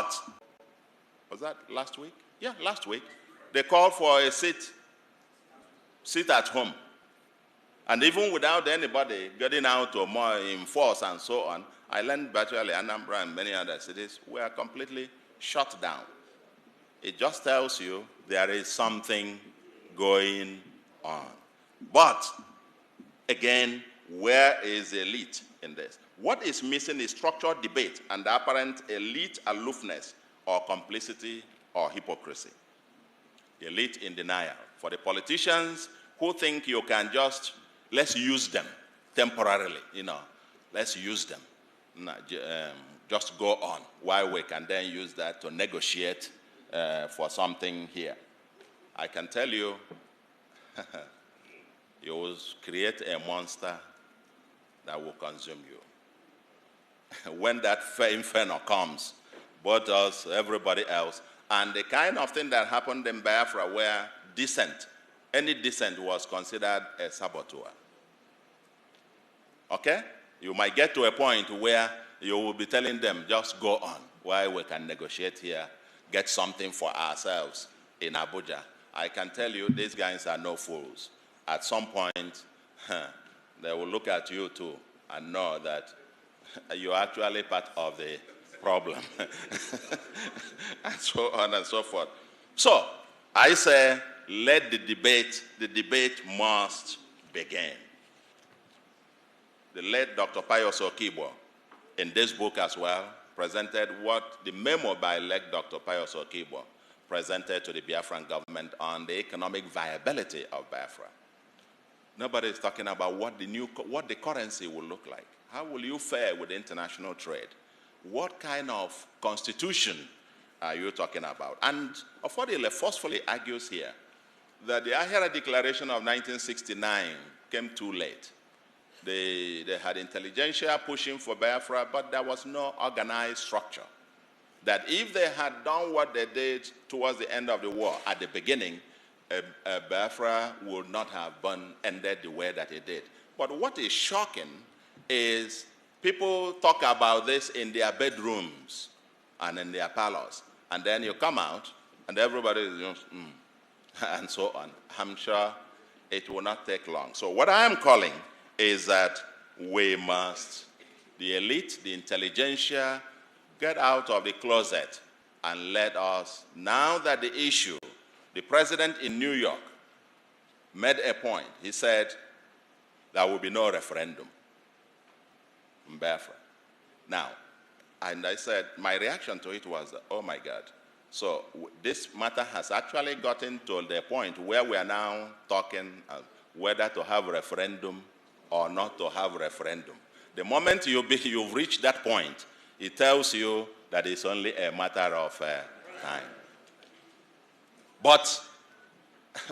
But, was that last week? Yeah, last week. They called for a sit at home. And even without anybody getting out or more in force and so on, I learned virtually Anambra and many other cities were completely shut down. It just tells you there is something going on. But, again, where is the elite in this? What is missing is structured debate and the apparent elite aloofness or complicity or hypocrisy. The elite in denial. For the politicians who think you can just, let's use them temporarily, let's use them. Just go on, while we can then use that to negotiate for something here. I can tell you, you will create a monster that will consume you. When that inferno comes, both us, everybody else, and the kind of thing that happened in Biafra where dissent, any dissent was considered a saboteur. Okay? You might get to a point where you will be telling them, just go on, while we can negotiate here, get something for ourselves in Abuja. I can tell you, these guys are no fools. At some point, they will look at you too and know that you're actually part of the problem. And so on and so forth. So, I say, let the debate must begin. The late Dr. Pius Okibo, in this book as well, presented what the memo by late Dr. Pius Okibo presented to the Biafran government on the economic viability of Biafra. Nobody is talking about what the currency will look like. How will you fare with international trade? What kind of constitution are you talking about? And Affordile forcefully argues here that the Ahera Declaration of 1969 came too late. They had intelligentsia pushing for Biafra, but there was no organized structure. That if they had done what they did towards the end of the war at the beginning, Biafra would not have ended the way that it did. But what is shocking is people talk about this in their bedrooms and in their parlors. And then you come out and everybody is just, and so on. I'm sure it will not take long. So what I am calling is that we must, the elite, the intelligentsia, get out of the closet and let us, now that the issue, the president in New York made a point. He said there will be no referendum in Biafra. Now, and I said, my reaction to it was, oh my God. So this matter has actually gotten to the point where we are now talking whether to have a referendum or not to have a referendum. The moment you've reached that point, it tells you that it's only a matter of time. But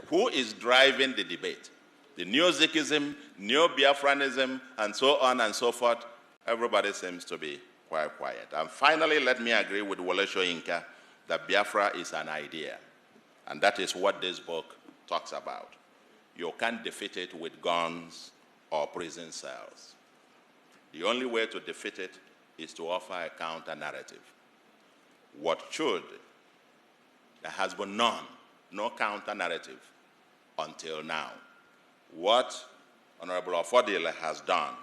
who is driving the debate? The New Zikism, New Biafranism, and so on and so forth. Everybody seems to be quite quiet. And finally, let me agree with Wole Soyinka that Biafra is an idea. And that is what this book talks about. You can't defeat it with guns or prison cells. The only way to defeat it is to offer a counter-narrative. There has been none, no counter-narrative until now. What Honorable Affordile has done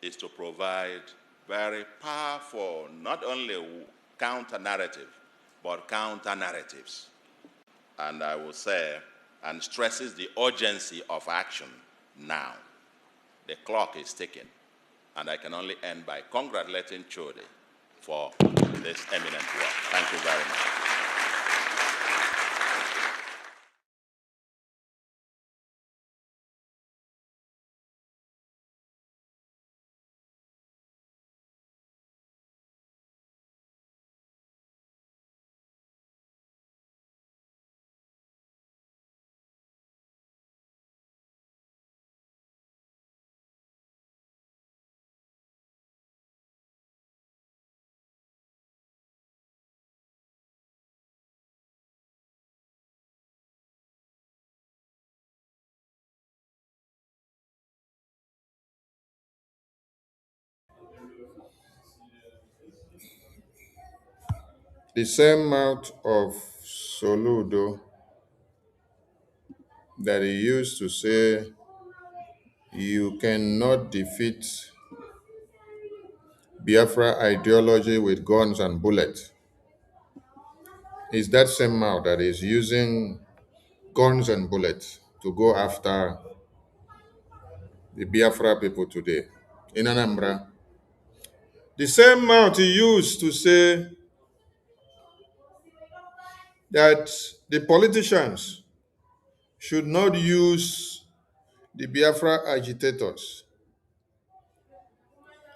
is to provide very powerful, not only counter-narrative, but counter-narratives. And I will say, and stresses the urgency of action now. The clock is ticking. And I can only end by congratulating Chode for this eminent work. Thank you very much. The same mouth of Soludo that he used to say you cannot defeat Biafra ideology with guns and bullets is that same mouth that is using guns and bullets to go after the Biafra people today in Anambra. The same mouth he used to say that the politicians should not use the Biafra agitators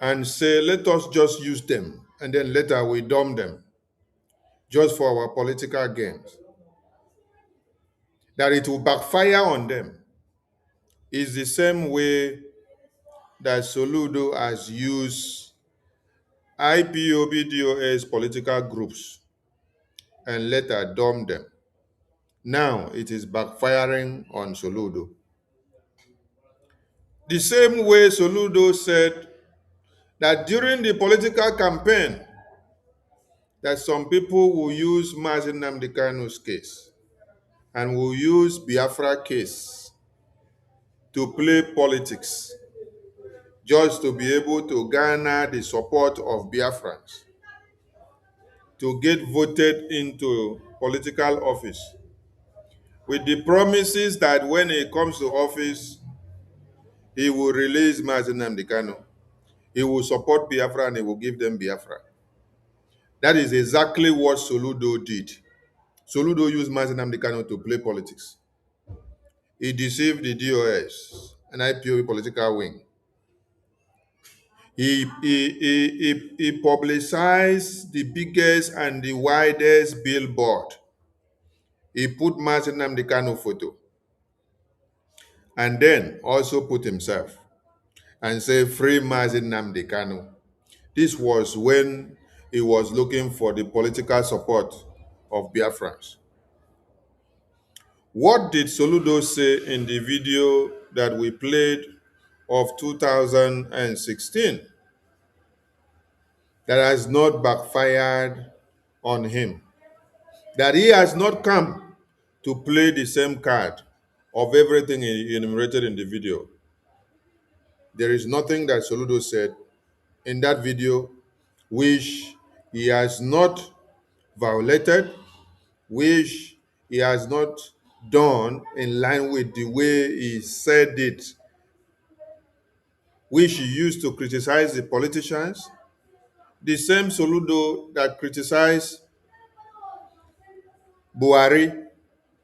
and say, let us just use them and then later we dump them just for our political gains, that it will backfire on them, is the same way that Soludo has used IPOBDOS political groups and later dump them. Now it is backfiring on Soludo. The same way Soludo said that during the political campaign, that some people will use Mazi Nnamdi Kanu's case and will use Biafra case to play politics just to be able to garner the support of Biafrans to get voted into political office with the promises that when he comes to office, he will release Mazi Nnamdi Kanu, he will support Biafra and he will give them Biafra. That is exactly what Soludo did. Soludo used Mazi Nnamdi Kanu to play politics. He deceived the DOS, an IPOB political wing. He publicized the biggest and the widest billboard. He put Mazi Nnamdi Kanu photo and then also put himself and say, free Mazi Nnamdi Kanu. This was when he was looking for the political support of Biafrans. What did Soludo say in the video that we played of 2016 that has not backfired on him? That he has not come to play the same card of everything he enumerated in the video. There is nothing that Soludo said in that video which he has not violated, which he has not done in line with the way he said it, which he used to criticize the politicians, the same Soludo that criticized Buhari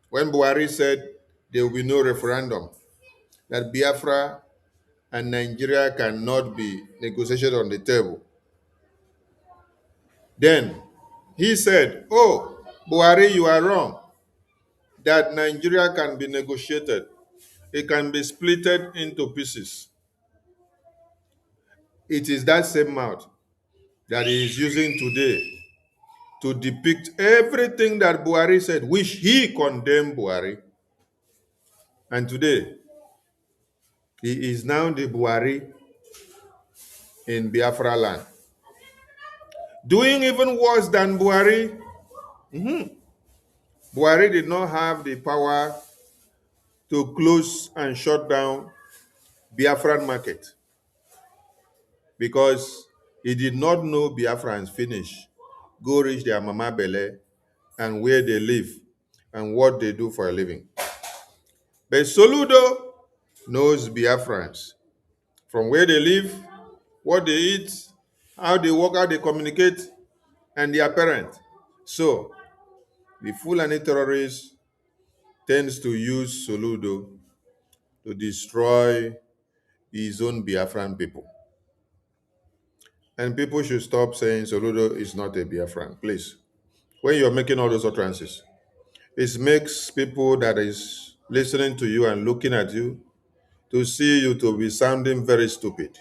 when Buhari said there will be no referendum, that Biafra and Nigeria cannot be negotiated on the table. Then he said, oh, Buhari, you are wrong, that Nigeria can be negotiated. It can be splitted into pieces. It is that same mouth that he is using today to depict everything that Buhari said, which he condemned Buhari. And today, he is now the Buhari in Biafra land. Doing even worse than Buhari. Buhari did not have the power to close and shut down Biafran market because he did not know Biafrans finish, go reach their mama belle and where they live and what they do for a living. But Soludo knows Biafrans from where they live, what they eat, how they work, how they communicate, and their parents. So the Fulani terrorist tends to use Soludo to destroy his own Biafran people. And people should stop saying Soludo is not a Biafran, please. When you're making all those utterances, it makes people that is listening to you and looking at you to see you to be sounding very stupid.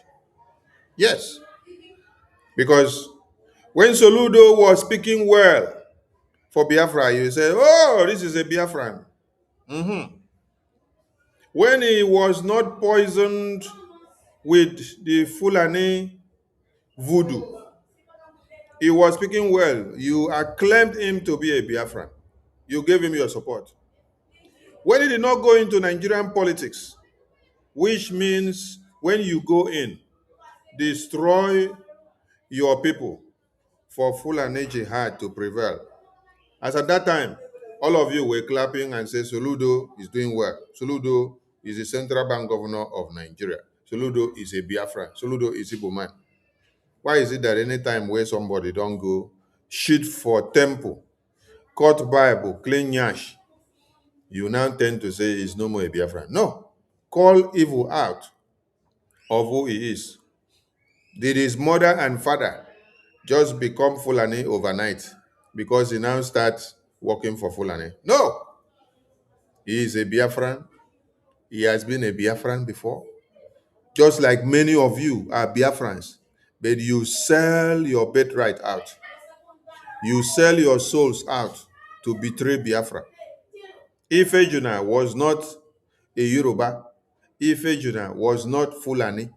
Yes, because when Soludo was speaking well for Biafra, you say, oh, this is a Biafran. When he was not poisoned with the Fulani voodoo, He was speaking well. You acclaimed him to be a Biafran. You gave him your support. When he did not go into Nigerian politics, which means when you go in, destroy your people for Fulani Jihad to prevail. As at that time, all of you were clapping and say Soludo is doing well. Soludo is the central bank governor of Nigeria. Soludo is a Biafra. Soludo is Igbo man. Why is it that anytime where somebody don't go, shit for temple, cut Bible, clean yash, you now tend to say he's no more a Biafra? No. Call evil out of who he is. Did his mother and father just become Fulani overnight because he now starts working for Fulani? No. He is a Biafran. He has been a Biafran before. Just like many of you are Biafrans, but you sell your birthright out. You sell your souls out to betray Biafra. Ife Juna was not a Yoruba. Ife Juna was not Fulani.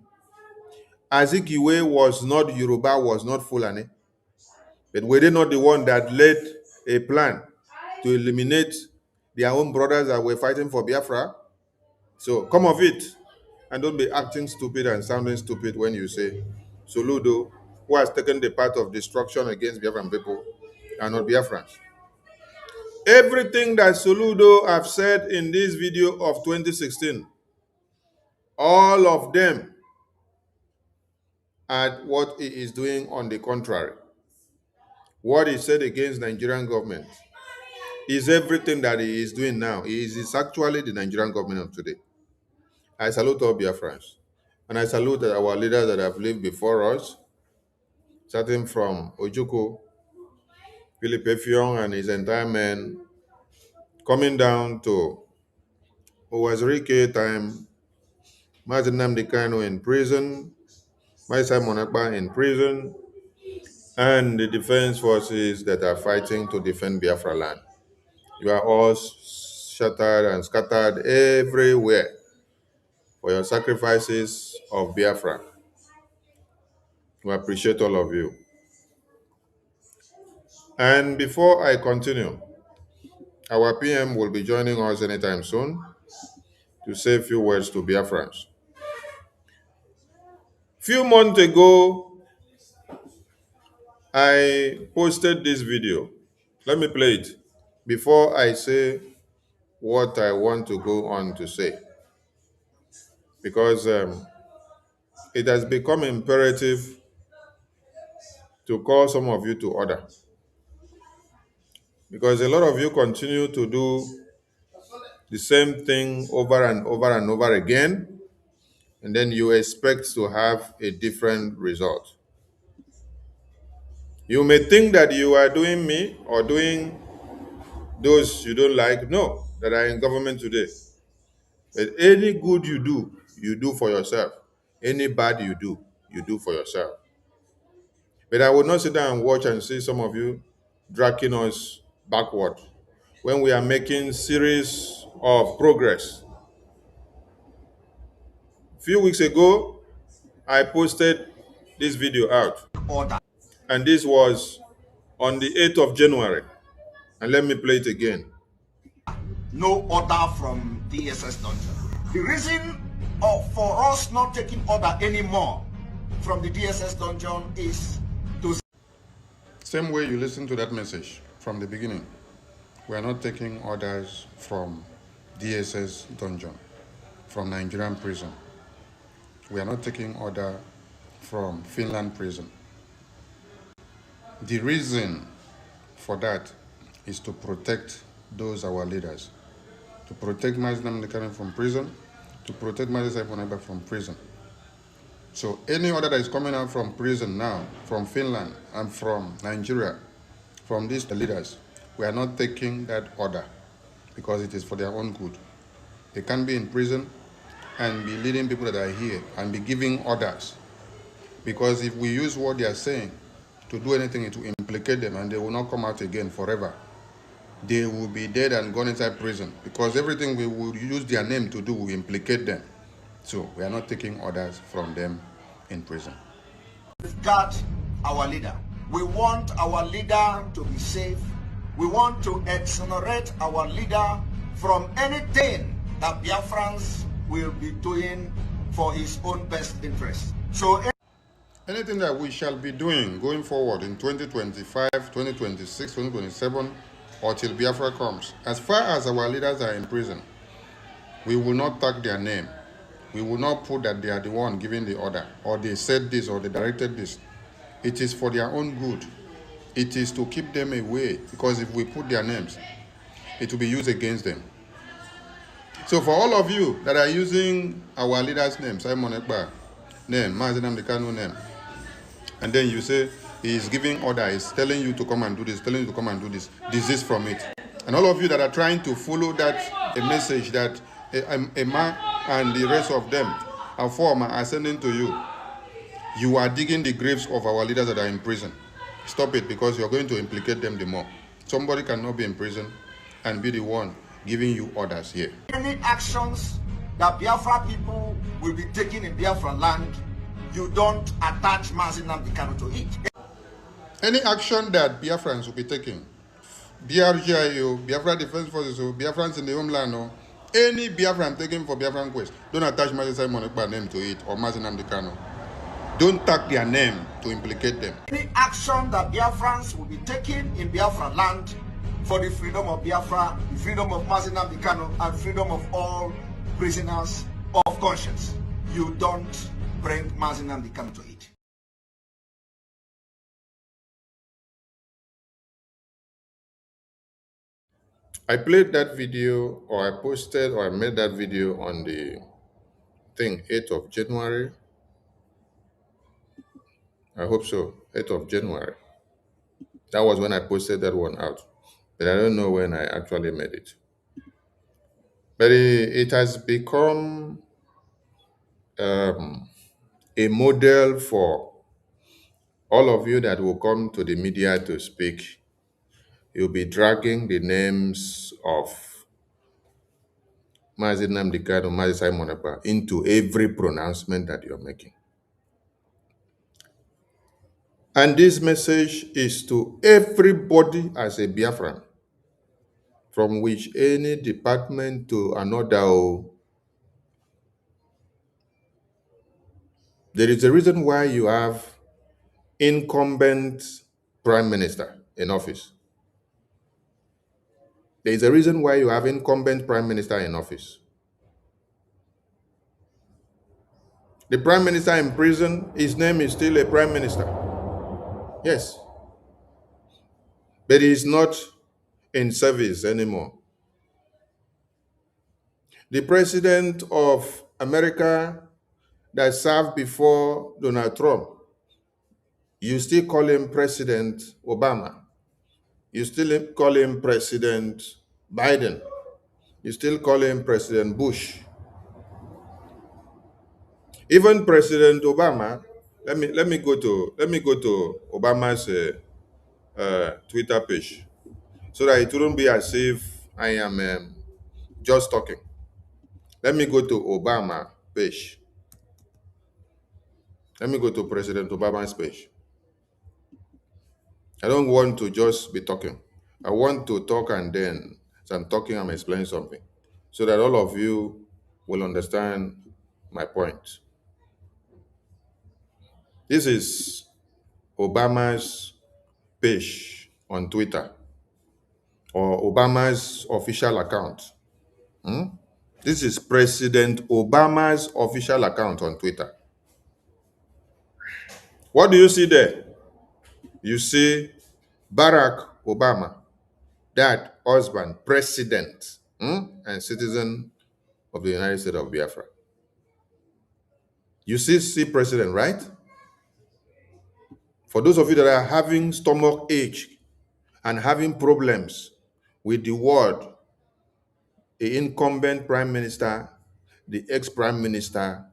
Azikiwe was not Yoruba, was not Fulani. But were they not the one that led a plan to eliminate their own brothers that were fighting for Biafra? So come of it. And don't be acting stupid and sounding stupid when you say Soludo, who has taken the path of destruction against Biafran people, are not Biafrans. Everything that Soludo have said in this video of 2016, all of them are what he is doing on the contrary. What he said against Nigerian government is everything that he is doing now. He is actually the Nigerian government of today. I salute all Biafrans. And I salute our leaders that have lived before us, starting from Ojukwu, Philip Effiong and his entire men, coming down to Owazirike time, Mazi Nnamdi Kanu in prison, Maisa Monakpa in prison, and the defense forces that are fighting to defend Biafra land. You are all shattered and scattered everywhere for your sacrifices of Biafra. We appreciate all of you. And before I continue, our PM will be joining us anytime soon to say a few words to Biafrans. Few months ago, I posted this video. Let me play it before I say what I want to go on to say, because it has become imperative to call some of you to order, because a lot of you continue to do the same thing over and over and over again, and then you expect to have a different result. You may think that you are doing me or doing those you don't like, no, that are in government today. But any good you do for yourself. Any bad you do for yourself. But I will not sit down and watch and see some of you dragging us backward when we are making series of progress. A few weeks ago, I posted this video out. And this was on the 8th of January. And let me play it again. No order from DSS dungeon. The reason for us not taking order anymore from the DSS dungeon is to... Same way you listen to that message from the beginning. We are not taking orders from DSS dungeon, from Nigerian prison. We are not taking order from Finland prison. The reason for that is to protect those our leaders, to protect Mazi Nnamdi Kanu from prison, to protect Mazi Monakpa from prison. So any order that is coming out from prison now, from Finland and from Nigeria, from these leaders, we are not taking that order because it is for their own good. They can't be in prison and be leading people that are here and be giving orders, because if we use what they are saying to do anything, it will implicate them and they will not come out again forever. They will be dead and gone inside prison, because everything we will use their name to do will implicate them. So we are not taking orders from them in prison. Guard our leader. We want our leader to be safe. We want to exonerate our leader from anything that Biafrans will be doing for his own best interest. So anything that we shall be doing going forward in 2025, 2026, 2027, or till Biafra comes, as far as our leaders are in prison, we will not tag their name. We will not put that they are the one giving the order, or they said this, or they directed this. It is for their own good. It is to keep them away, because if we put their names, it will be used against them. So for all of you that are using our leader's name, Simon Ekpa name, Mazenam Dekano name, and then you say he is giving order, he's telling you to come and do this, telling you to come and do this, desist from it. And all of you that are trying to follow that a message that Emma and the rest of them are former are sending to you, you are digging the graves of our leaders that are in prison. Stop it, because you're going to implicate them the more. Somebody cannot be in prison and be the one giving you orders here. any actions that Biafra people will be taking in Biafra land, you don't attach Mazinam Dikano to it. Any action that Biafrans will be taking, BRGIO, Biafra Defense Forces, Biafrans in the homeland, or any Biafran taking for Biafran quest, don't attach Mazi Simon Ekpa name to it, or Mazinam Dekano. Don't tag their name to implicate them. Any action that Biafrans will be taking in Biafra land for the freedom of Biafra, the freedom of Mazinam Dikano, and freedom of all prisoners of conscience, you don't bring Mazinam Dikano to it. I played that video, or I posted, or I made that video on the 8th of January. I hope so, 8th of January. That was when I posted that one out. But I don't know when I actually made it. But it has become a model for all of you that will come to the media to speak. You'll be dragging the names of Mazi Nnamdi Kanu, Mazi Simon Ekpa into every pronouncement that you're making. And this message is to everybody as a Biafran, from which any department to another. There is a reason why you have incumbent prime minister in office. There is a reason why you have incumbent prime minister in office. The prime minister in prison, his name is still a prime minister. Yes. But he is not in service anymore. The president of America that served before Donald Trump, you still call him President Obama. You still call him President Biden. You still call him President Bush. Even President Obama, let me go to Obama's Twitter page, so that it wouldn't be as if I am just talking. Let me go to Obama page. Let me go to President Obama's page. I don't want to just be talking. I want to talk, and then as I'm talking, I'm explaining something, so that all of you will understand my point. This is Obama's page on Twitter, or Obama's official account. This is President Obama's official account on Twitter. What do you see there? You see Barack Obama, dad, husband, president, and citizen of the United States of Biafra. You see president, right? For those of you that are having stomach ache and having problems with the word, the incumbent prime minister, the ex-prime minister,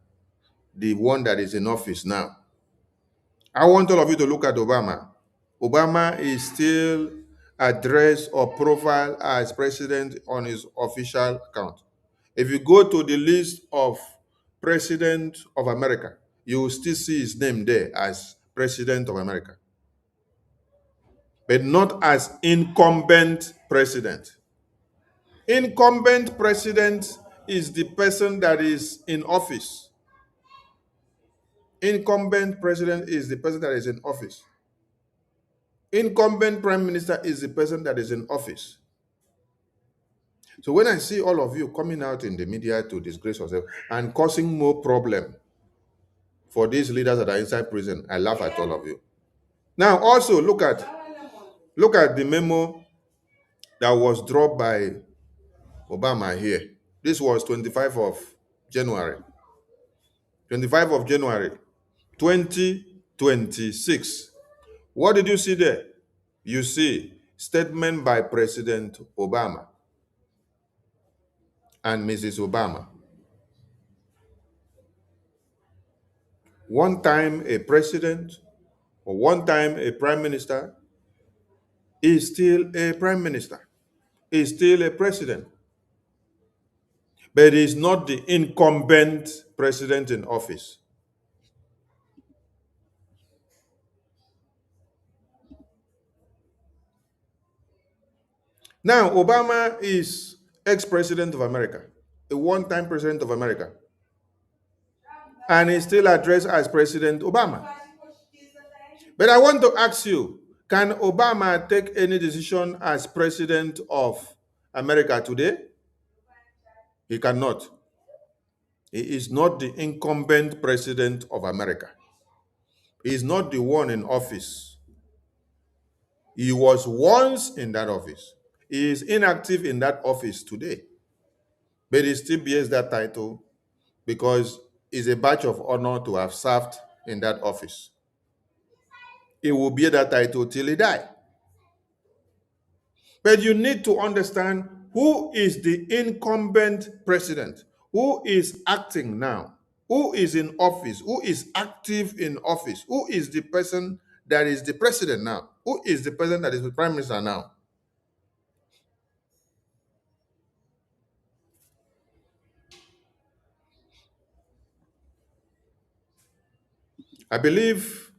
the one that is in office now, I want all of you to look at Obama. Obama is still addressed or profiled as president on his official account. If you go to the list of president of America, you will still see his name there as president of America. but not as incumbent president. Incumbent president is the person that is in office. Incumbent president is the person that is in office. Incumbent prime minister is the person that is in office. So when I see all of you coming out in the media to disgrace yourself and causing more problem for these leaders that are inside prison, I laugh at all of you. Now also look at the memo that was dropped by Obama here. This was 25 of January. 25 of January 2026. What did you see there? You see statement by President Obama and Mrs. Obama. One time a president or one time a prime minister is still a prime minister, is still a president, but is not the incumbent president in office. Now, Obama is ex-president of America, a one-time president of America, and is still addressed as President Obama. But I want to ask you, can Obama take any decision as president of America today? He cannot. He is not the incumbent president of America. He is not the one in office. He was once in that office. He is inactive in that office today. But he still bears that title because it's a badge of honor to have served in that office. He will bear that title till he dies. But you need to understand who is the incumbent president, who is acting now, who is in office, who is active in office, who is the person that is the president now, who is the person that is the prime minister now. I believe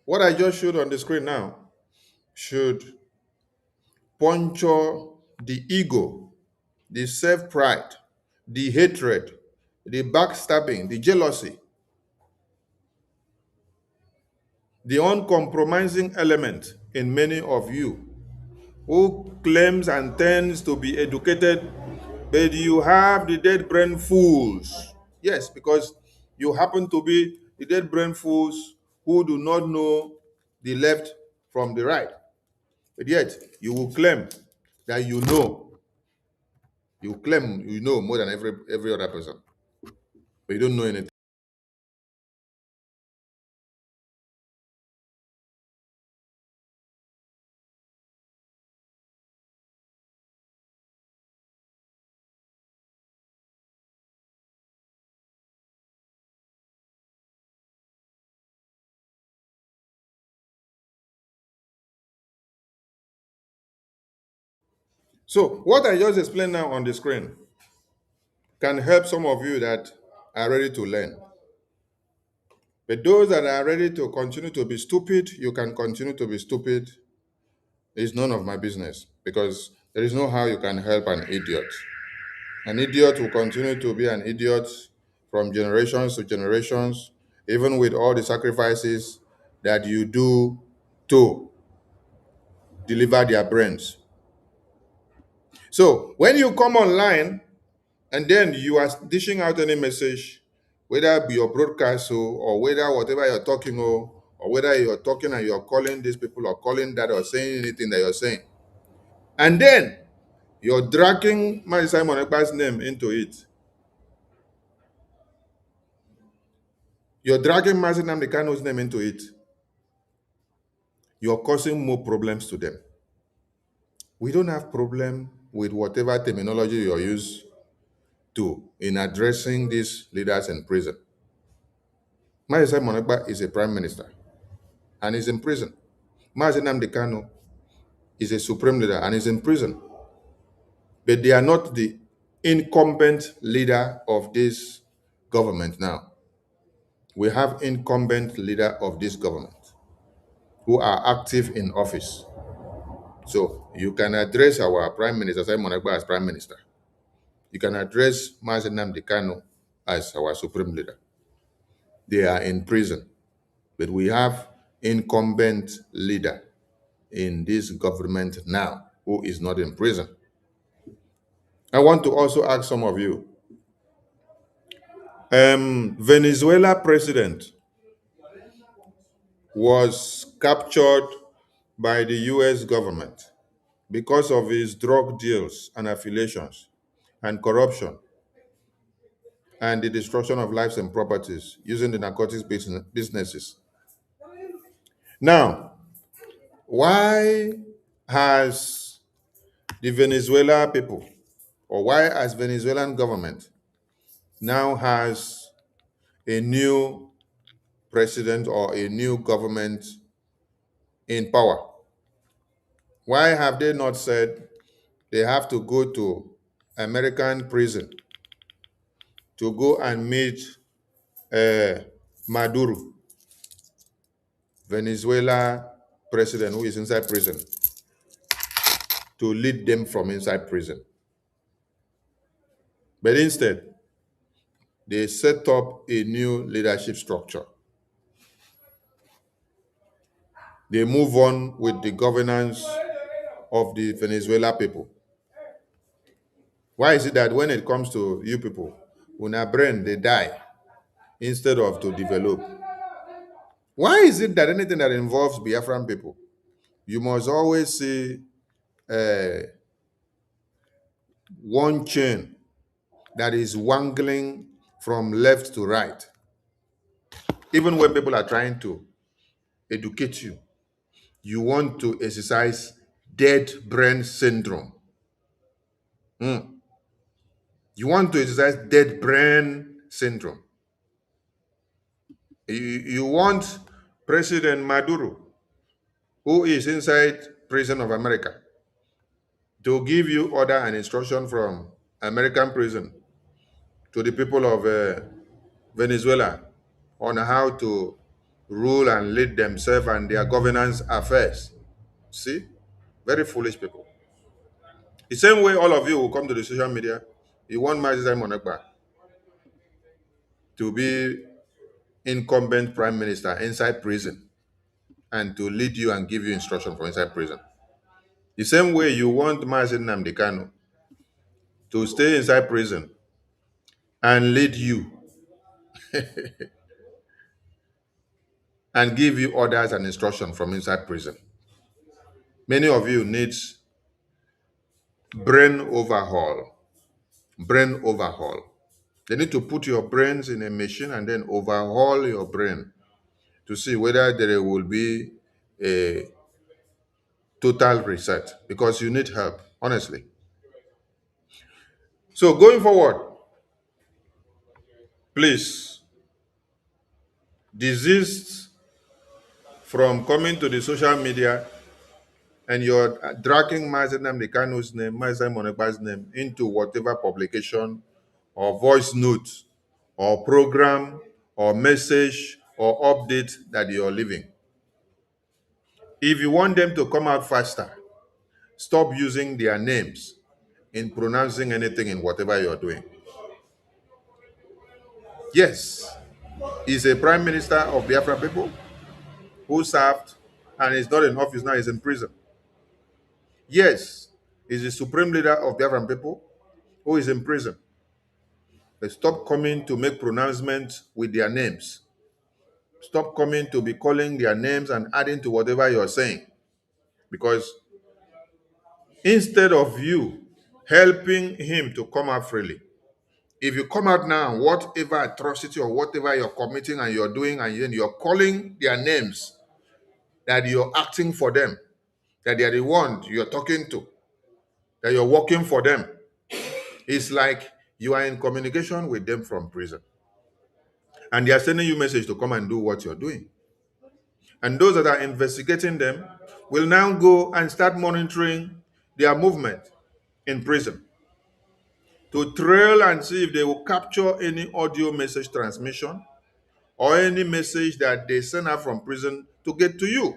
what I just showed on the screen now should puncture the ego, the self-pride, the hatred, the backstabbing, the jealousy, the uncompromising element in many of you who claims and tends to be educated, but you have the dead brain fools. Yes, because you happen to be the dead brain fools who do not know the left from the right. But yet, you will claim that you know. You claim you know more than every other person, but you don't know anything. So what I just explained now on the screen can help some of you that are ready to learn. But those that are ready to continue to be stupid, you can continue to be stupid. It's none of my business because there is no how you can help an idiot. An idiot will continue to be an idiot from generations to generations, even with all the sacrifices that you do to deliver their brains. So when you come online and then you are dishing out any message, whether it be your broadcast or whether whatever you're talking or whether you're talking and you're calling these people or calling that or saying anything that you're saying, and then you're dragging my Simon Ekpa's name into it. You're dragging Mazi Nnamdi Kanu's name into it. You're causing more problems to them. We don't have problem with whatever terminology you're used to in addressing these leaders in prison. Mazi Simon Ekpa is a prime minister and is in prison. Mazi Nnamdi Kanu is a supreme leader and is in prison. But they are not the incumbent leader of this government now. We have incumbent leader of this government who are active in office. So you can address our Prime Minister, Simon Ekpa, as Prime Minister. You can address Mazi Nnamdi Kanu as our Supreme Leader. They are in prison. But we have incumbent leader in this government now who is not in prison. I want to also ask some of you, Venezuela president was captured by the US government because of his drug deals and affiliations and corruption and the destruction of lives and properties using the narcotics businesses. Now, why has the Venezuela people, or why has Venezuelan government now has a new president or a new government in power? Why have they not said they have to go to American prison to go and meet Maduro, Venezuela president who is inside prison, to lead them from inside prison? But instead, they set up a new leadership structure. They move on with the governance of the Venezuela people. Why is it that when it comes to you people, when a brain, they die instead of to develop? Why is it that anything that involves Biafran people, you must always see one chain that is wangling from left to right? Even when people are trying to educate you, you want to exercise dead brain syndrome. You want to exercise dead brain syndrome. You want President Maduro, who is inside prison of America, to give you order and instruction from American prison to the people of Venezuela on how to rule and lead themselves and their governance affairs. See? Very foolish people. The same way all of you will come to the social media, you want Mazi Simon Ekpa to be incumbent prime minister inside prison and to lead you and give you instruction from inside prison. The same way you want Mazi Nnamdi Kanu to stay inside prison and lead you and give you orders and instruction from inside prison. Many of you need brain overhaul. Brain overhaul. They need to put your brains in a machine and then overhaul your brain to see whether there will be a total reset, because you need help, honestly. So going forward, please desist from coming to the social media and you're dragging Mazi Nnamdi Kanu's name, Mazi Simon Ekpa's name into whatever publication or voice note or program or message or update that you're leaving. If you want them to come out faster, stop using their names in pronouncing anything in whatever you're doing. Yes, he's a prime minister of Biafra people who served and is not in office now, he's in prison. Yes, he's the supreme leader of Biafran people who is in prison. But stop coming to make pronouncements with their names. Stop coming to be calling their names and adding to whatever you're saying. Because instead of you helping him to come out freely, if you come out now, whatever atrocity or whatever you're committing and you're doing, and then you're calling their names, that you're acting for them, that they are the one you're talking to, that you're working for them, it's like you are in communication with them from prison. And they are sending you message to come and do what you're doing. And those that are investigating them will now go and start monitoring their movement in prison to trail and see if they will capture any audio message transmission or any message that they send out from prison to get to you.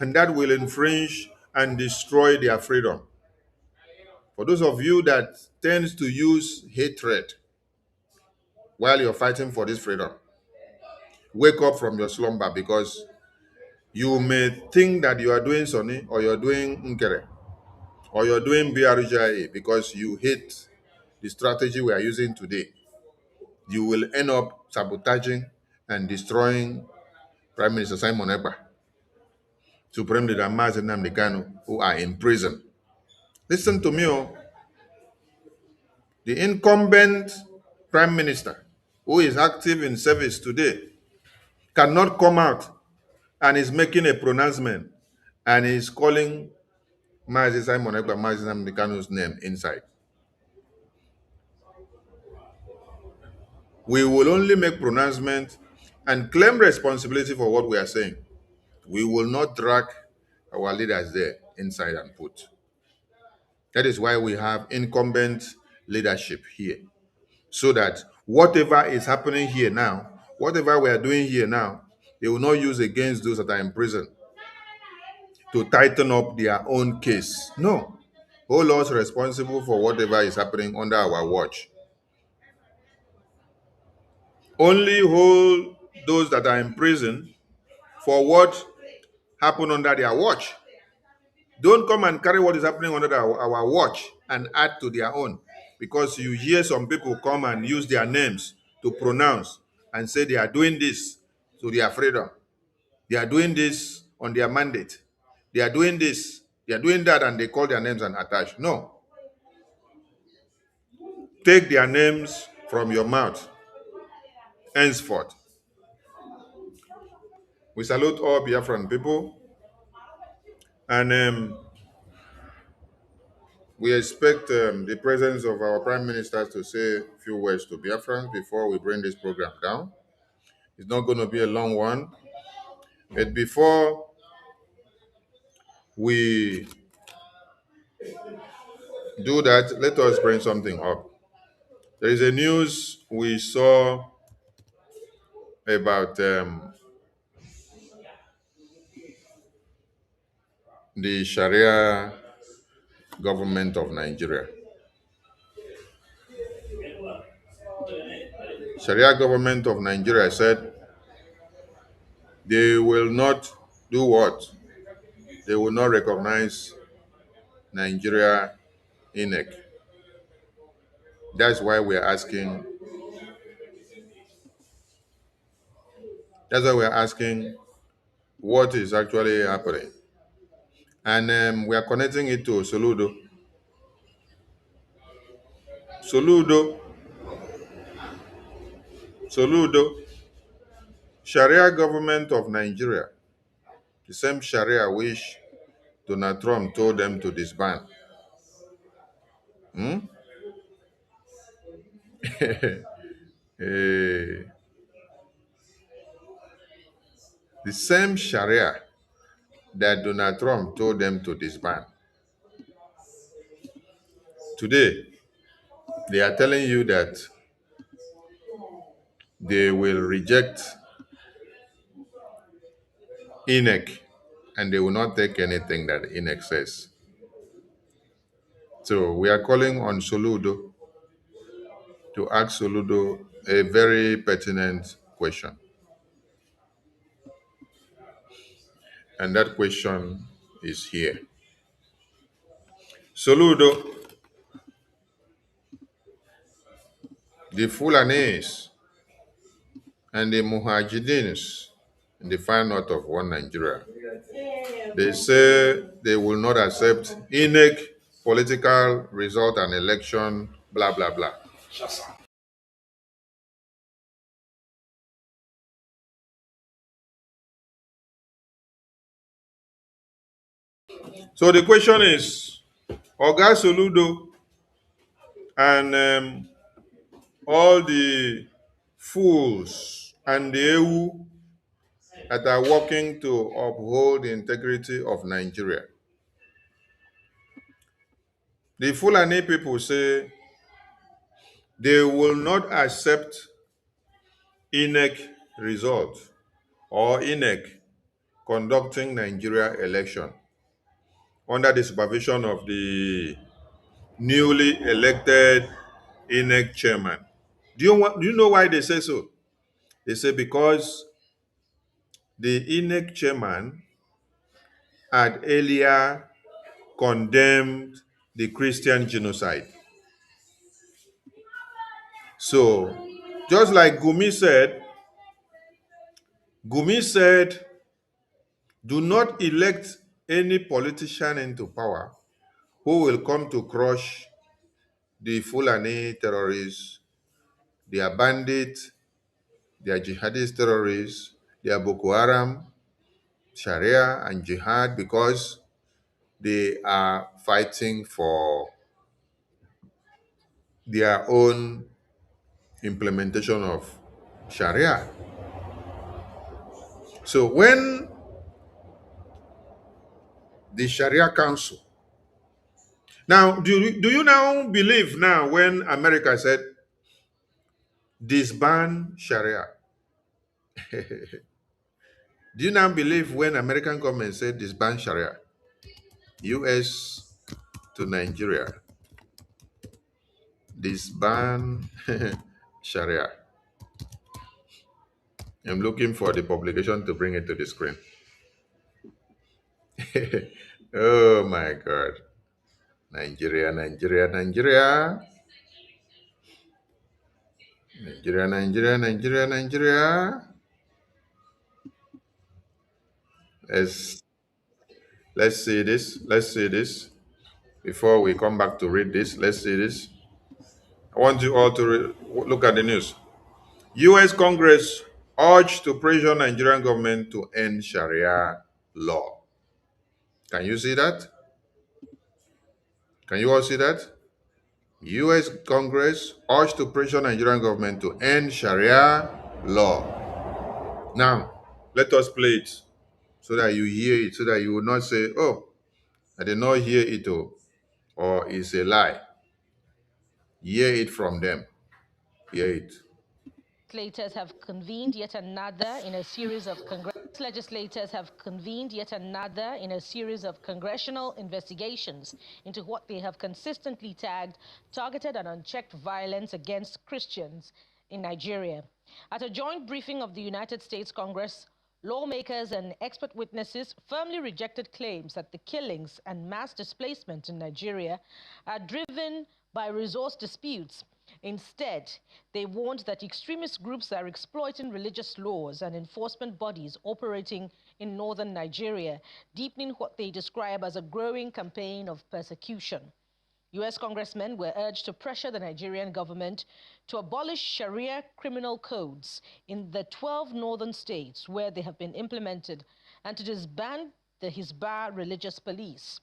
And that will infringe and destroy their freedom. For those of you that tends to use hatred while you're fighting for this freedom, wake up from your slumber, because you may think that you are doing Sonny, or you're doing Nkere, or you're doing BRJA because you hate the strategy we are using today. You will end up sabotaging and destroying Prime Minister Simon Ekpa, Supreme Leader Mazi Nnamdi Kanu, who are in prison. Listen to me, oh. The incumbent Prime Minister, who is active in service today, cannot come out and is making a pronouncement and is calling Mazi Simon Ekpa, Mazi Nnamdi Kanu's name inside. We will only make pronouncement and claim responsibility for what we are saying. We will not drag our leaders there inside and put. That is why we have incumbent leadership here, so that whatever is happening here now, whatever we are doing here now, they will not use against those that are in prison to tighten up their own case. No. Hold us responsible for whatever is happening under our watch. Only hold those that are in prison for what happened under their watch. Don't come and carry what is happening under our watch and add to their own. Because you hear some people come and use their names to pronounce and say they are doing this to their freedom. They are doing this on their mandate. They are doing this, they are doing that, and they call their names and attach. No. Take their names from your mouth henceforth. We salute all Biafran people, and we expect the presence of our Prime Minister to say a few words to Biafrans before we bring this program down. It's not going to be a long one. But before we do that, let us bring something up. There is a news we saw about the Sharia government of Nigeria. Sharia government of Nigeria said they will not do what? They will not recognize Nigeria INEC. That's why we're asking. That's why we're asking what is actually happening. And we are connecting it to Soludo. Soludo, Sharia government of Nigeria, the same Sharia which Donald Trump told them to disband. Eh, the same Sharia that Donald Trump told them to disband. Today, they are telling you that they will reject INEC and they will not take anything that INEC says. So we are calling on Soludo to ask Soludo a very pertinent question. And that question is here. Soludo, the Fulanis and the Mujahideen in the far north of one Nigeria, they say they will not accept INEC political result and election, blah, blah, blah. So the question is, Oga Soludo and all the fools and the EU that are working to uphold the integrity of Nigeria. The Fulani people say they will not accept INEC result or INEC conducting Nigeria election under the supervision of the newly elected INEC chairman. Do you know why they say so? They say because the INEC chairman had earlier condemned the Christian genocide. So, just like Gumi said, do not elect any politician into power who will come to crush the Fulani terrorists, their bandits, their jihadist terrorists, their Boko Haram, Sharia, and jihad, because they are fighting for their own implementation of Sharia. So when the Sharia Council, now, do you now believe now when America said disband Sharia? Do you now believe when American government said disband Sharia? US to Nigeria, disband Sharia. I'm looking for the publication to bring it to the screen. Oh my God. Nigeria, Nigeria, Nigeria. Nigeria, Nigeria, Nigeria, Nigeria. Let's let's see this. Let's see this. Before we come back to read this, let's see this. I want you all to look at the news. U.S. Congress urged to pressure Nigerian government to end Sharia law. Can you see that? Can you all see that? U.S. Congress urged to pressure Nigerian government to end Sharia law. Now, let us play it so that you hear it, so that you will not say, oh, I did not hear it, or it's a lie. Hear it from them. Hear it. Legislators have convened yet another in a series of congressional investigations into what they have consistently tagged targeted and unchecked violence against Christians in Nigeria. At a joint briefing of the United States Congress, lawmakers and expert witnesses firmly rejected claims that the killings and mass displacement in Nigeria are driven by resource disputes. Instead, they warned that extremist groups are exploiting religious laws and enforcement bodies operating in northern Nigeria, deepening what they describe as a growing campaign of persecution. U.S. congressmen were urged to pressure the Nigerian government to abolish Sharia criminal codes in the 12 northern states where they have been implemented and to disband the Hizbah religious police.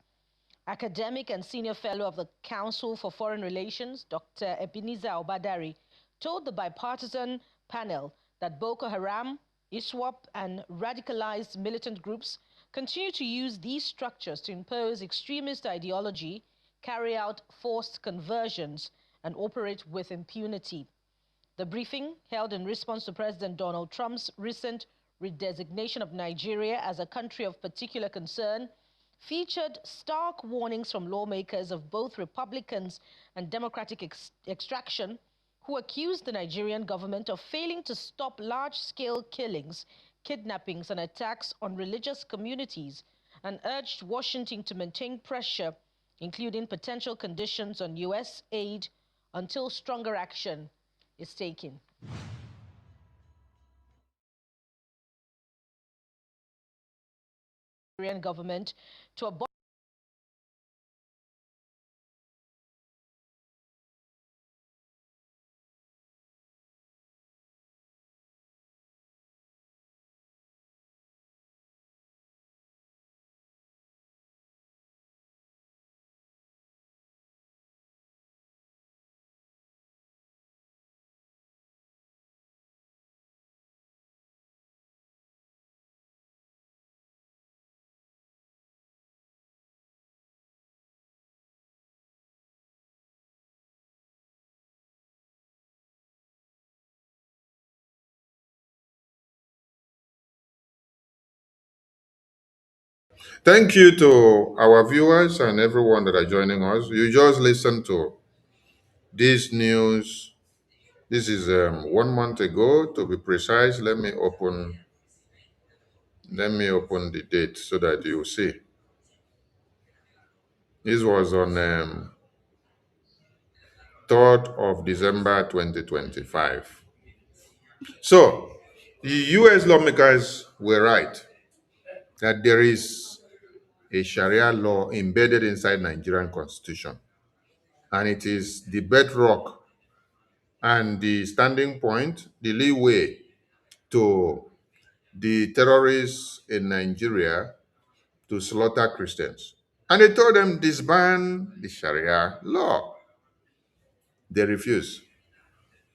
Academic and senior fellow of the Council for Foreign Relations, Dr. Ebenezer Obadari, told the bipartisan panel that Boko Haram, ISWAP, and radicalized militant groups continue to use these structures to impose extremist ideology, carry out forced conversions, and operate with impunity. The briefing, held in response to President Donald Trump's recent redesignation of Nigeria as a country of particular concern, featured stark warnings from lawmakers of both Republicans and Democratic extraction who accused the Nigerian government of failing to stop large-scale killings, kidnappings, and attacks on religious communities, and urged Washington to maintain pressure, including potential conditions on U.S. aid, until stronger action is taken. Nigerian government to abolish Thank you to our viewers and everyone that are joining us. You just listened to this news. This is 1 month ago, to be precise. Let me open the date so that you see. This was on 3rd of December 2025. So, the US lawmakers were right that there is a Sharia law embedded inside Nigerian constitution, and it is the bedrock and the standing point, the leeway to the terrorists in Nigeria to slaughter Christians. And they told them disband the Sharia law. They refused.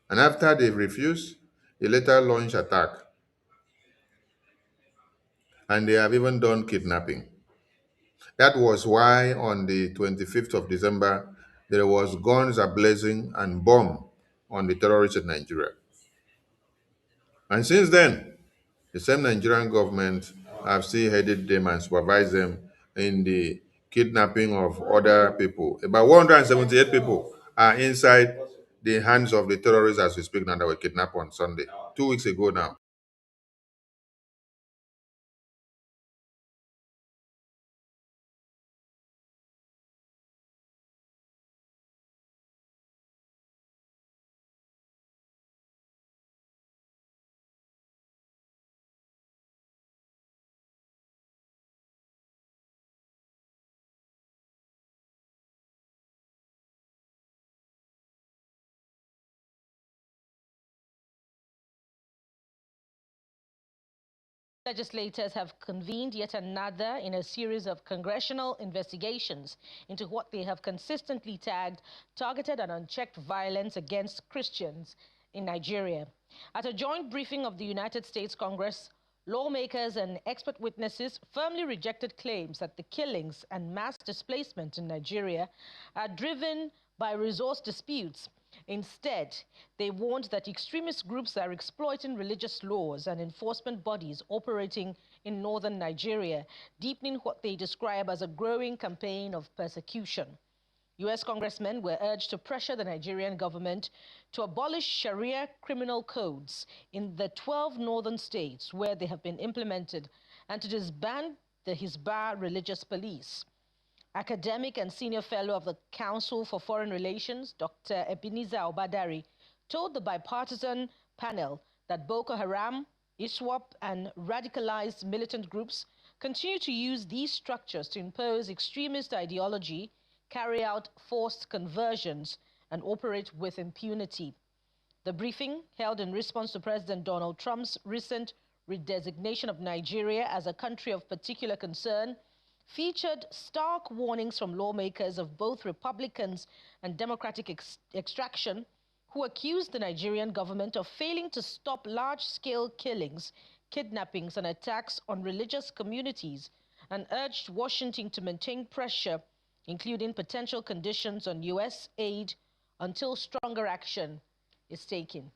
And after they refused, they later launched attack. And they have even done kidnapping. That was why on the 25th of December, there was guns ablazing and bomb on the terrorists in Nigeria. And since then, the same Nigerian government have still headed them and supervised them in the kidnapping of other people. About 178 people are inside the hands of the terrorists as we speak now, that were kidnapped on Sunday, 2 weeks ago now. Legislators have convened yet another in a series of congressional investigations into what they have consistently tagged targeted and unchecked violence against Christians in Nigeria. At a joint briefing of the United States Congress, lawmakers and expert witnesses firmly rejected claims that the killings and mass displacement in Nigeria are driven by resource disputes. Instead, they warned that extremist groups are exploiting religious laws and enforcement bodies operating in northern Nigeria, deepening what they describe as a growing campaign of persecution. U.S. congressmen were urged to pressure the Nigerian government to abolish Sharia criminal codes in the 12 northern states where they have been implemented and to disband the Hizbah religious police. Academic and senior fellow of the Council for Foreign Relations, Dr. Ebenezer Obadari, told the bipartisan panel that Boko Haram, ISWAP, and radicalized militant groups continue to use these structures to impose extremist ideology, carry out forced conversions, and operate with impunity. The briefing, held in response to President Donald Trump's recent redesignation of Nigeria as a country of particular concern, featured stark warnings from lawmakers of both Republicans and Democratic extraction who accused the Nigerian government of failing to stop large-scale killings, kidnappings, and attacks on religious communities, and urged Washington to maintain pressure, including potential conditions on U.S. aid, until stronger action is taken.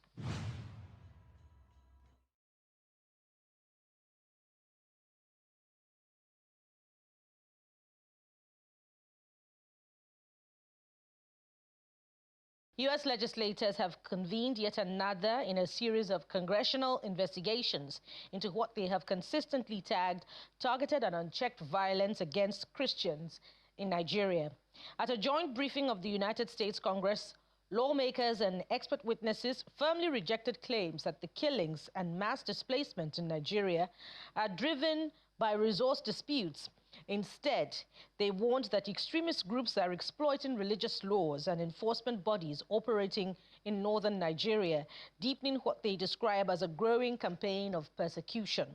U.S. legislators have convened yet another in a series of congressional investigations into what they have consistently tagged targeted and unchecked violence against Christians in Nigeria. At a joint briefing of the United States Congress, lawmakers and expert witnesses firmly rejected claims that the killings and mass displacement in Nigeria are driven by resource disputes. Instead, they warned that extremist groups are exploiting religious laws and enforcement bodies operating in northern Nigeria, deepening what they describe as a growing campaign of persecution.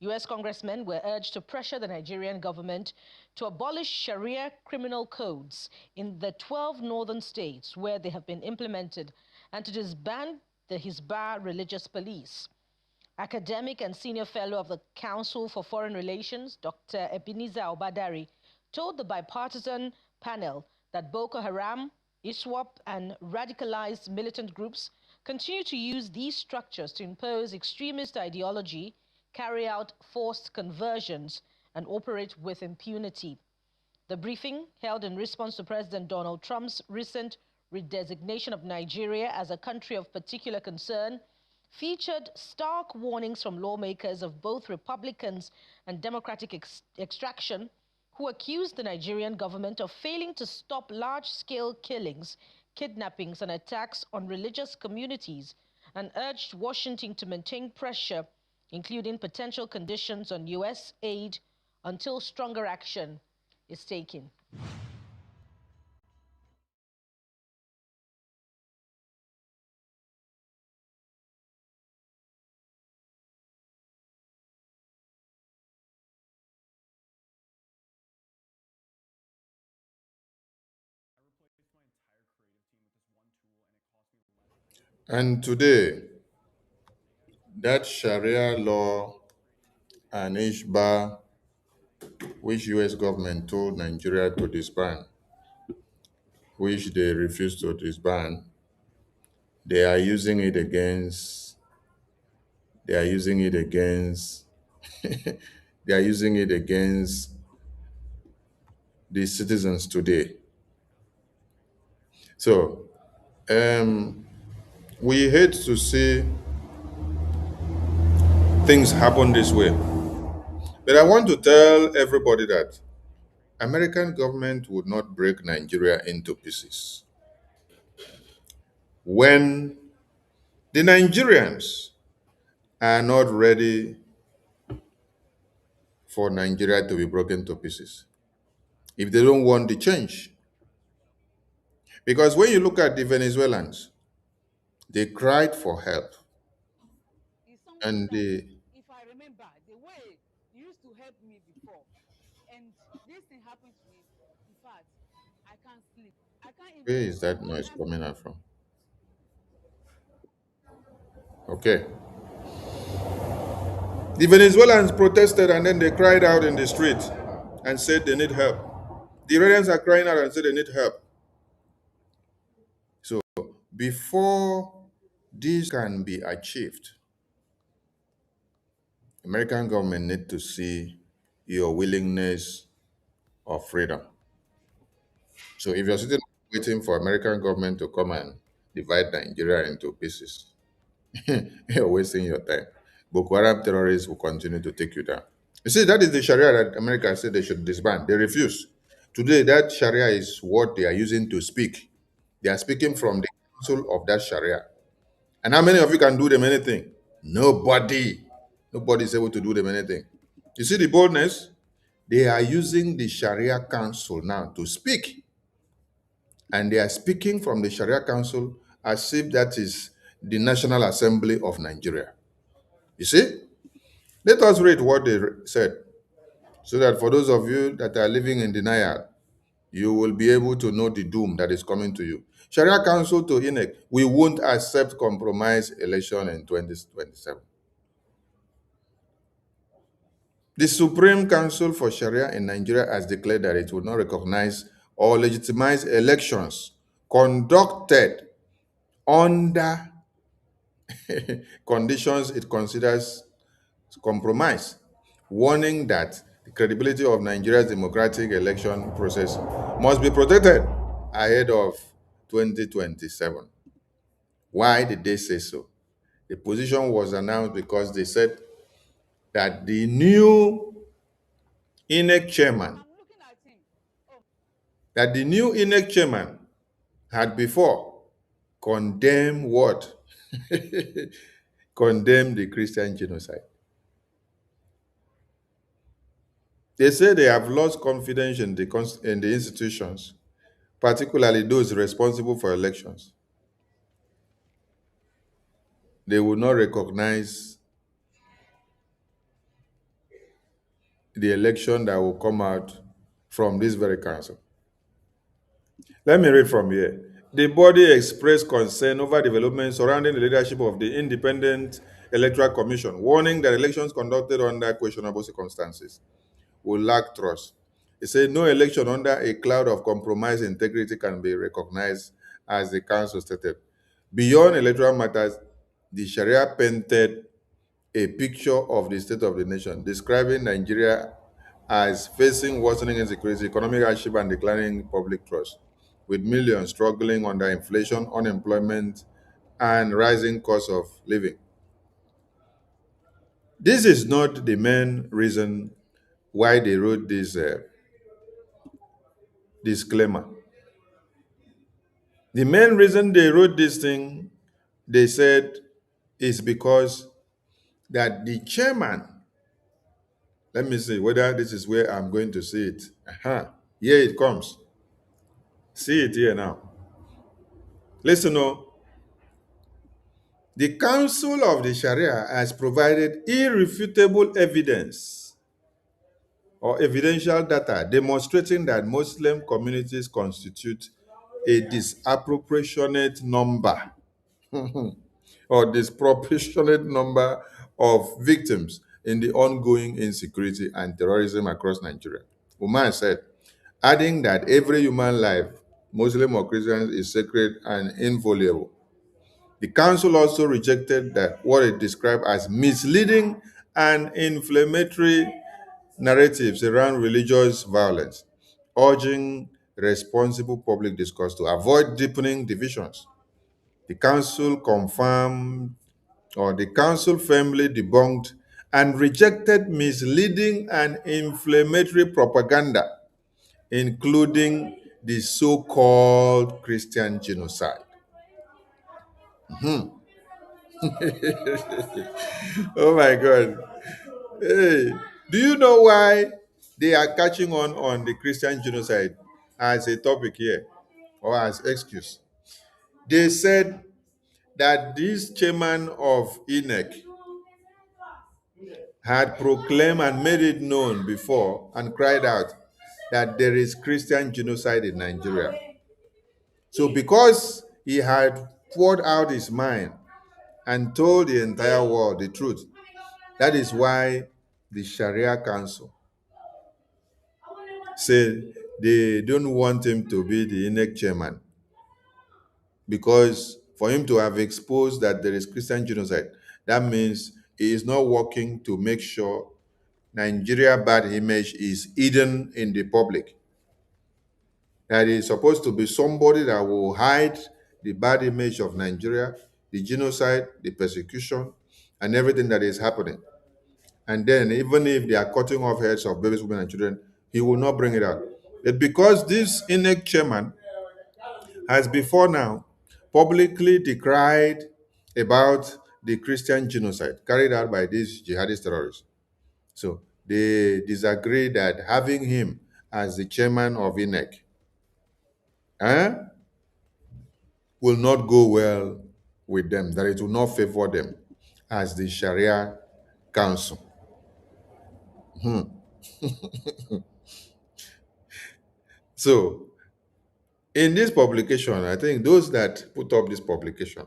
U.S. congressmen were urged to pressure the Nigerian government to abolish Sharia criminal codes in the 12 northern states where they have been implemented and to disband the Hizbah religious police. Academic and senior fellow of the Council for Foreign Relations, Dr. Ebenezer Obadari, told the bipartisan panel that Boko Haram, ISWAP, and radicalized militant groups continue to use these structures to impose extremist ideology, carry out forced conversions, and operate with impunity. The briefing, held in response to President Donald Trump's recent redesignation of Nigeria as a country of particular concern, featured stark warnings from lawmakers of both Republicans and Democratic extraction who accused the Nigerian government of failing to stop large-scale killings, kidnappings, and attacks on religious communities, and urged Washington to maintain pressure, including potential conditions on U.S. aid, until stronger action is taken. And today, that Sharia law and Ishba, which US government told Nigeria to disband, which they refused to disband, they are using it against, they are using it against, they are using it against the citizens today. So, we hate to see things happen this way. But I want to tell everybody that American government would not break Nigeria into pieces. When the Nigerians are not ready for Nigeria to be broken to pieces, if they don't want the change. Because when you look at the Venezuelans, they cried for help. Is someone And that, they, if I remember, the way you used to help me before, and this thing happened to me, in fact, I can't sleep. I can't where even, is that what noise happened? coming out from? Okay. The Venezuelans protested and then they cried out in the street and said they need help. The Iranians are crying out and said they need help. So before this can be achieved, American government need to see your willingness of freedom. So if you're sitting waiting for American government to come and divide Nigeria into pieces, you're wasting your time. Boko Haram terrorists will continue to take you down. You see, that is the Sharia that America said they should disband. They refuse. Today, that Sharia is what they are using to speak. They are speaking from the council of that Sharia. And how many of you can do them anything? Nobody. Nobody is able to do them anything. You see the boldness? They are using the Sharia Council now to speak. And they are speaking from the Sharia Council as if that is the National Assembly of Nigeria. You see? Let us read what they said so that for those of you that are living in denial, you will be able to know the doom that is coming to you. Sharia Council to INEC, we won't accept compromise election in 2027. The Supreme Council for Sharia in Nigeria has declared that it will not recognize or legitimize elections conducted under conditions it considers compromise, warning that the credibility of Nigeria's democratic election process must be protected ahead of 2027. Why did they say so? The position was announced because they said that the new INEC chairman, I'm looking at him. Oh, had before condemned what? Condemned the Christian genocide. They say they have lost confidence in the institutions, particularly those responsible for elections. They will not recognize the election that will come out from this very council. Let me read from here. The body expressed concern over developments surrounding the leadership of the Independent Electoral Commission, warning that elections conducted under questionable circumstances will lack trust. It said no election under a cloud of compromised integrity can be recognized, as the council stated. Beyond electoral matters, the Sharia painted a picture of the state of the nation, describing Nigeria as facing worsening insecurity, economic hardship, and declining public trust, with millions struggling under inflation, unemployment, and rising cost of living. This is not the main reason why they wrote this disclaimer. The main reason they wrote this thing, they said, is because that the chairman, let me see whether this is where I'm going to see it. Here it comes. See it here now. Listen, oh, the Council of the Sharia has provided irrefutable evidence or evidential data demonstrating that Muslim communities constitute a disproportionate number or disproportionate number of victims in the ongoing insecurity and terrorism across Nigeria. Umar said, adding that every human life, Muslim or Christian, is sacred and inviolable. The council also rejected that what it described as misleading and inflammatory narratives around religious violence, urging responsible public discourse to avoid deepening divisions. The council confirmed, or the council firmly debunked and rejected misleading and inflammatory propaganda, including the so-called Christian genocide. Oh my God. Hey, do you know why they are catching on the Christian genocide as a topic here or as excuse? They said that this chairman of INEC had proclaimed and made it known before and cried out that there is Christian genocide in Nigeria. So because he had poured out his mind and told the entire world the truth, that is why the Sharia Council said they don't want him to be the INEC chairman, because for him to have exposed that there is Christian genocide, that means he is not working to make sure Nigeria bad image is hidden in the public. That is supposed to be somebody that will hide the bad image of Nigeria, the genocide, the persecution, and everything that is happening. And then even if they are cutting off heads of babies, women, and children, he will not bring it out. But because this INEC chairman has before now publicly decried about the Christian genocide carried out by these jihadist terrorists, so they disagree that having him as the chairman of INEC will not go well with them, that it will not favor them as the Sharia Council. So in this publication, I think those that put up this publication,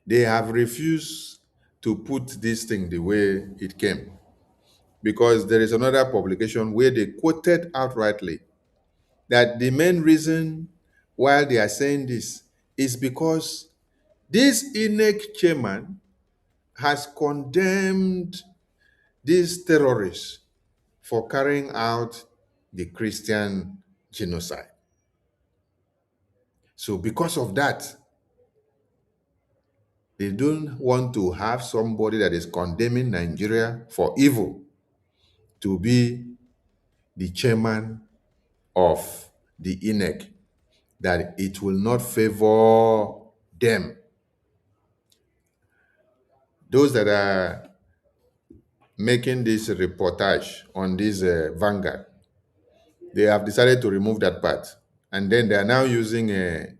they have refused to put this thing the way it came, because there is another publication where they quoted outrightly that the main reason why they are saying this is because this INEC chairman has condemned these terrorists for carrying out the Christian genocide. So because of that, they don't want to have somebody that is condemning Nigeria for evil to be the chairman of the INEC, that it will not favor them. Those that are making this reportage on this Vanguard, they have decided to remove that part. And then they are now using a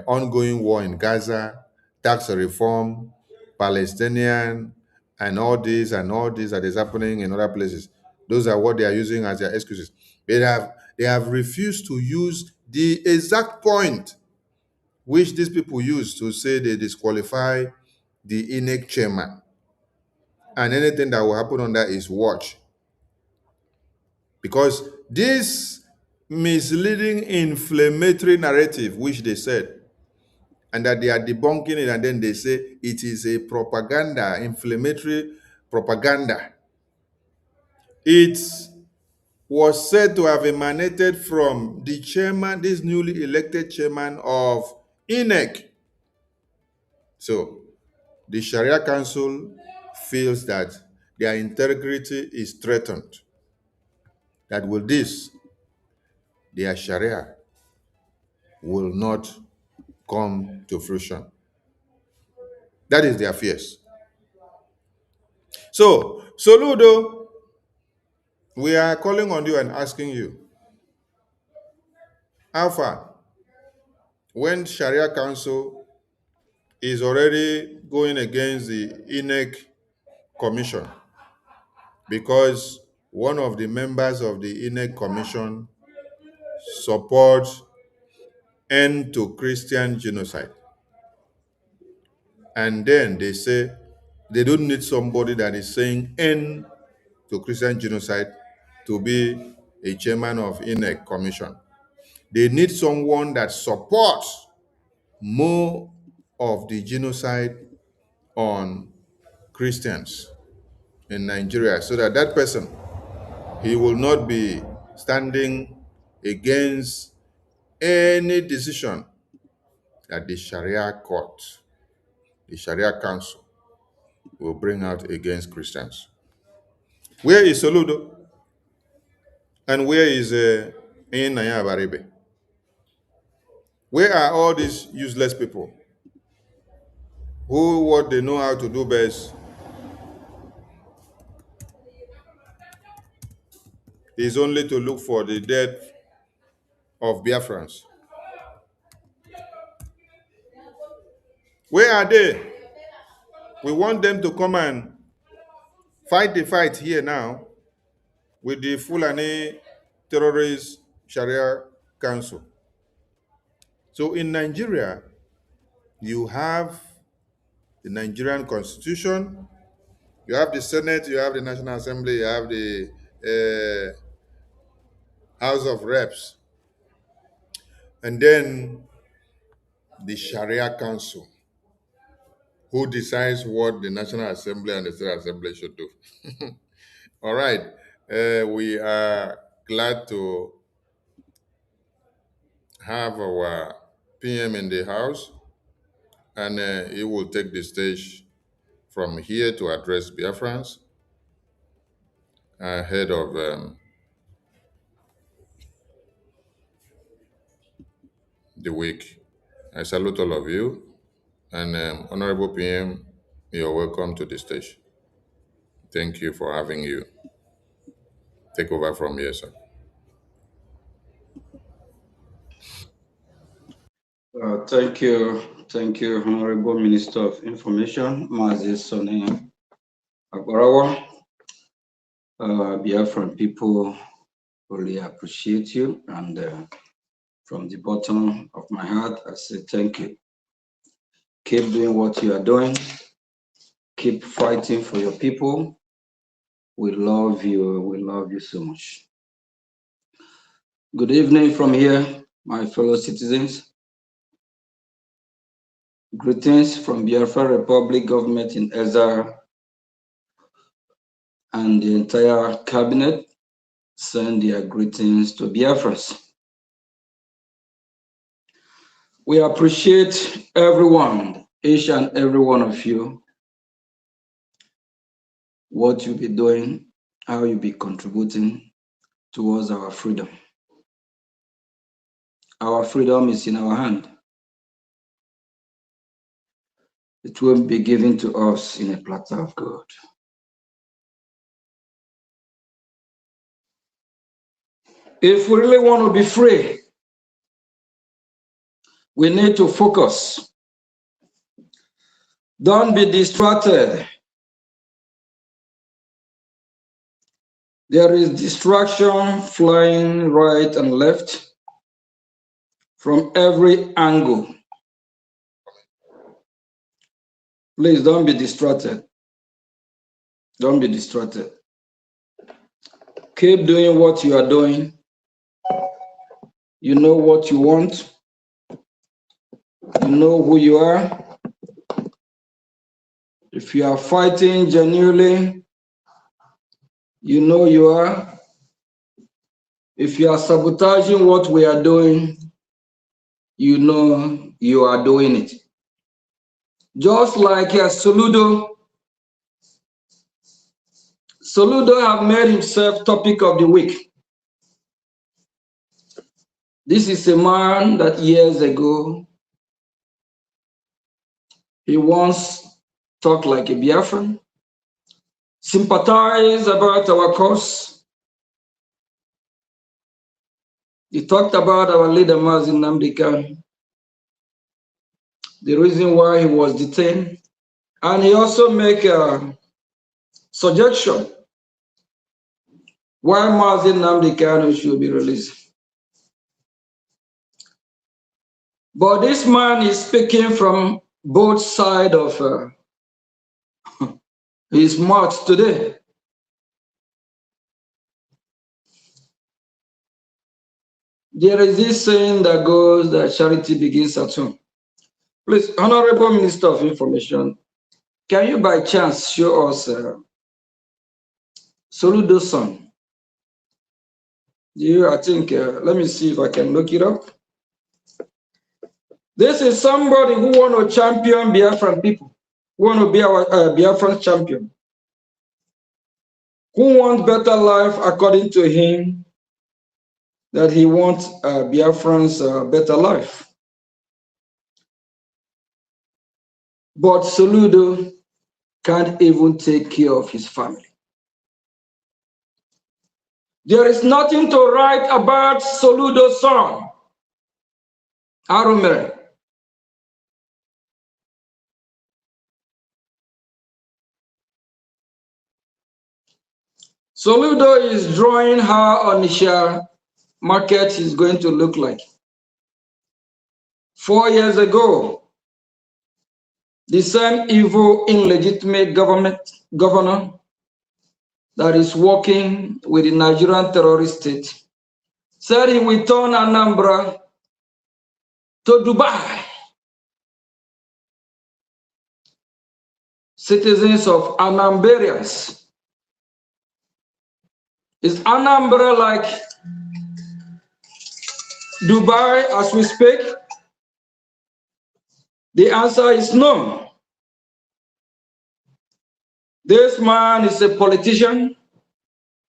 ongoing war in Gaza, tax reform, Palestinian, and all this that is happening in other places. Those are what they are using as their excuses. They have refused to use the exact point which these people use to say they disqualify the INEC chairman. And anything that will happen on that is watch. Because this misleading, inflammatory narrative, which they said, and that they are debunking it, and then they say it is a propaganda, inflammatory propaganda, It was said to have emanated from the chairman, this newly elected chairman of INEC. So the Sharia Council feels that their integrity is threatened. That with this, their Sharia will not come to fruition. That is their fears. So, Soludo, we are calling on you and asking you, Alpha, when Sharia Council is already going against the INEC Commission, because one of the members of the INEC Commission supports end to Christian genocide. And then they say they don't need somebody that is saying end to Christian genocide to be a chairman of INEC Commission. They need someone that supports more of the genocide on Christians in Nigeria, so that that person, he will not be standing against any decision that the Sharia court, the Sharia Council, will bring out against Christians. Where is Soludo? And where is Naya Baribe? Where are all these useless people who what they know how to do best is only to look for the death of Biafrans? Where are they? We want them to come and fight the fight here now with the Fulani Terrorist Sharia Council. So in Nigeria, you have the Nigerian Constitution, you have the Senate, you have the National Assembly, you have the House of Reps, and then the Sharia Council, who decides what the National Assembly and the State Assembly should do. All right. We are glad to have our PM in the house, and he will take the stage from here to address Biafrans ahead of the week. I salute all of you, and Honorable PM, you're welcome to the stage. Thank you for having you. Take over from here, sir. Thank you, Honorable Minister of Information, Mazi Soni Agbarawa. Biafran people really appreciate you, and from the bottom of my heart, I say thank you. Keep doing what you are doing. Keep fighting for your people. We love you. We love you so much. Good evening from here, my fellow citizens. Greetings from Biafra Republic government in Ezra and the entire cabinet. Send their greetings to Biafras. We appreciate everyone, each and every one of you, what you'll be doing, how you'll be contributing towards our freedom. Our freedom is in our hand. It will be given to us in a platter of gold. If we really want to be free, we need to focus. Don't be distracted. There is distraction flying right and left from every angle. Please don't be distracted. Don't be distracted. Keep doing what you are doing. You know what you want. You know who you are. If you are fighting genuinely, You know you are. If you are sabotaging what we are doing, you know you are doing it. Just like Soludo have made himself topic of the week. This is a man that years ago, he once talked like a Biafran, sympathized about our cause. He talked about our leader, Mazin Namdekan, the reason why he was detained. And he also make a suggestion why Mazin Namdekan should be released. But this man is speaking from both sides of his mouth today. There is this saying that goes that charity begins at home. Please, Honorable Minister of Information, can you by chance show us Soludo's son? I think, let me see if I can look it up. This is somebody who want to champion Biafran people, who want to be our Biafran champion, who wants better life according to him, that he wants Biafran's better life. But Soludo can't even take care of his family. There is nothing to write about Soludo's son, Arumere. Soludo is drawing how Onitsha market is going to look like. 4 years ago, the same evil, illegitimate governor that is working with the Nigerian terrorist state said he will turn Anambra to Dubai. Citizens of Anambarians. Is Anambra like Dubai as we speak? The answer is no. This man is a politician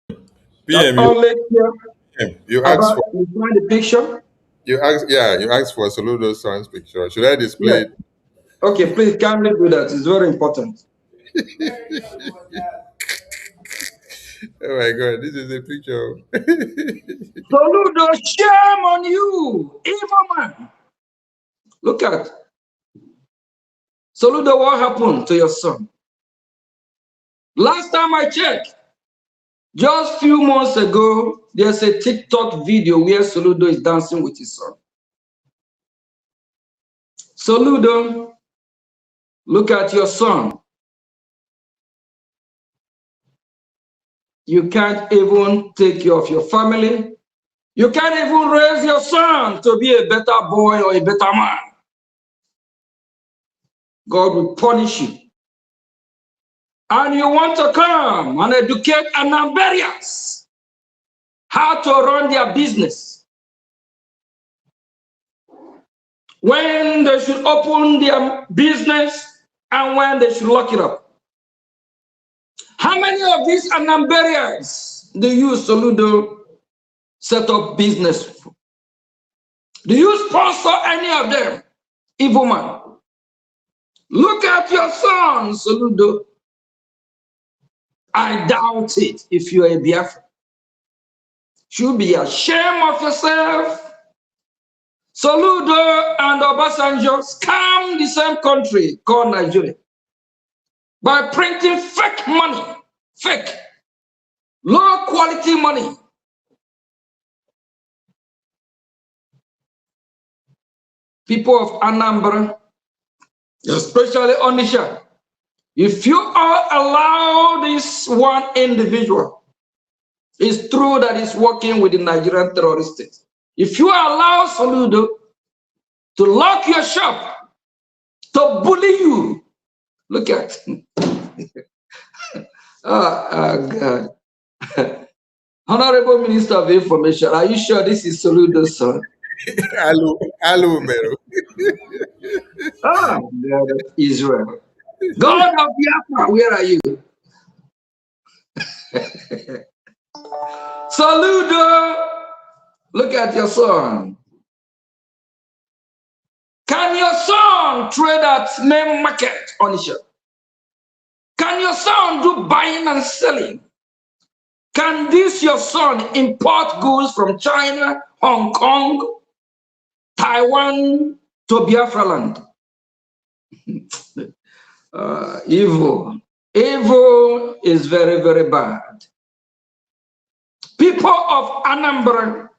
that PM, only care you asked about for the picture. you asked for Soludo's son's picture. Should I display Yeah. it? Okay, please kindly do that. It's very important. Oh my God, this is a picture. Soludo, shame on you, evil man. Look at Soludo, what happened to your son? Last time I checked, just few months ago, there's a TikTok video where Soludo is dancing with his son. Soludo, look at your son. You can't even take care of your family. You can't even raise your son to be a better boy or a better man. God will punish you. And you want to come and educate Anambarians how to run their business, when they should open their business and when they should lock it up. How many of these Anambarians do you, Soludo, set up business for? Do you sponsor any of them? Evil man. Look at your son, Soludo. I doubt it if you are a Biafra. Should be ashamed of yourself. Soludo and Obasanjo scam the same country called Nigeria by printing fake money, fake, low quality money. People of Anambra, especially Onitsha, if you all allow this one individual, it's true that he's working with the Nigerian terrorist state. If you allow Soludo to lock your shop, to bully you, look at God. Honorable Minister of Information, are you sure this is Soludo's son? Hello, Mero. Ah, God of Israel. God of Biafra, where are you? Soludo, look at your son. Can your son trade at main market on Isha? Can your son do buying and selling? Can this your son import goods from China, Hong Kong, Taiwan to Biafra land? Evil. Evil is very, very bad. People of Anambra,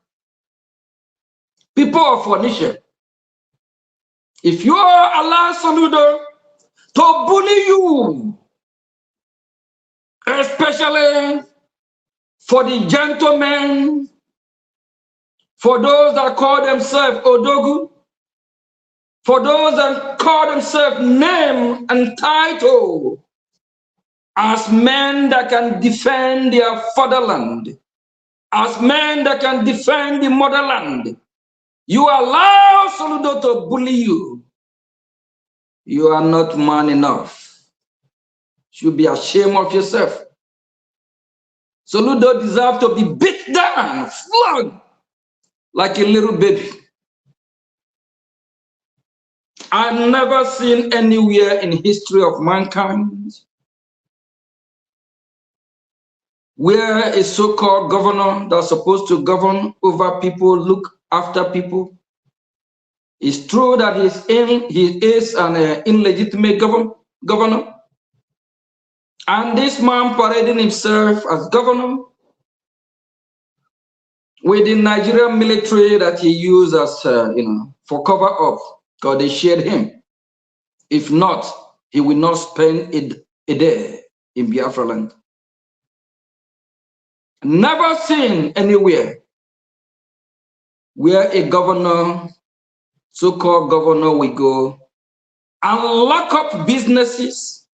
people of Onitsha, if you allow Soludo to bully you, especially for the gentlemen, for those that call themselves Odogu, for those that call themselves name and title, as men that can defend their fatherland, as men that can defend the motherland, you allow Soludo to bully you. You are not man enough. You should be ashamed of yourself. Soludo deserves to be beat down, flogged like a little baby. I've never seen anywhere in history of mankind where a so-called governor that's supposed to govern over people, look after people. It's true that he is an illegitimate governor. And this man parading himself as governor with the Nigerian military that he used as, for cover up, because they shared him. If not, he will not spend a day in Biafra land. Never seen anywhere where a governor, so-called governor, will go and lock up businesses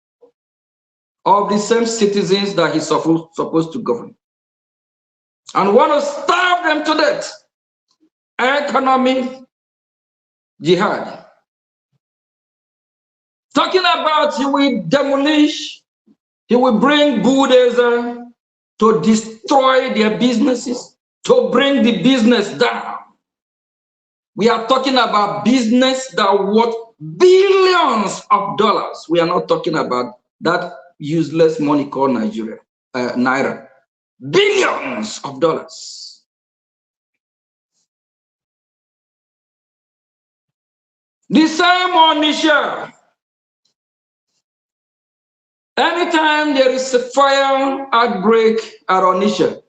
of the same citizens that he's supposed to govern, and want to starve them to death. Economic jihad. Talking about he will demolish, he will bring bulldozer to destroy their businesses, to bring the business down. We are talking about business that worth billions of dollars. We are not talking about that useless money called Naira. Billions of dollars. The same Onitsha. Anytime there is a fire outbreak at Onitsha,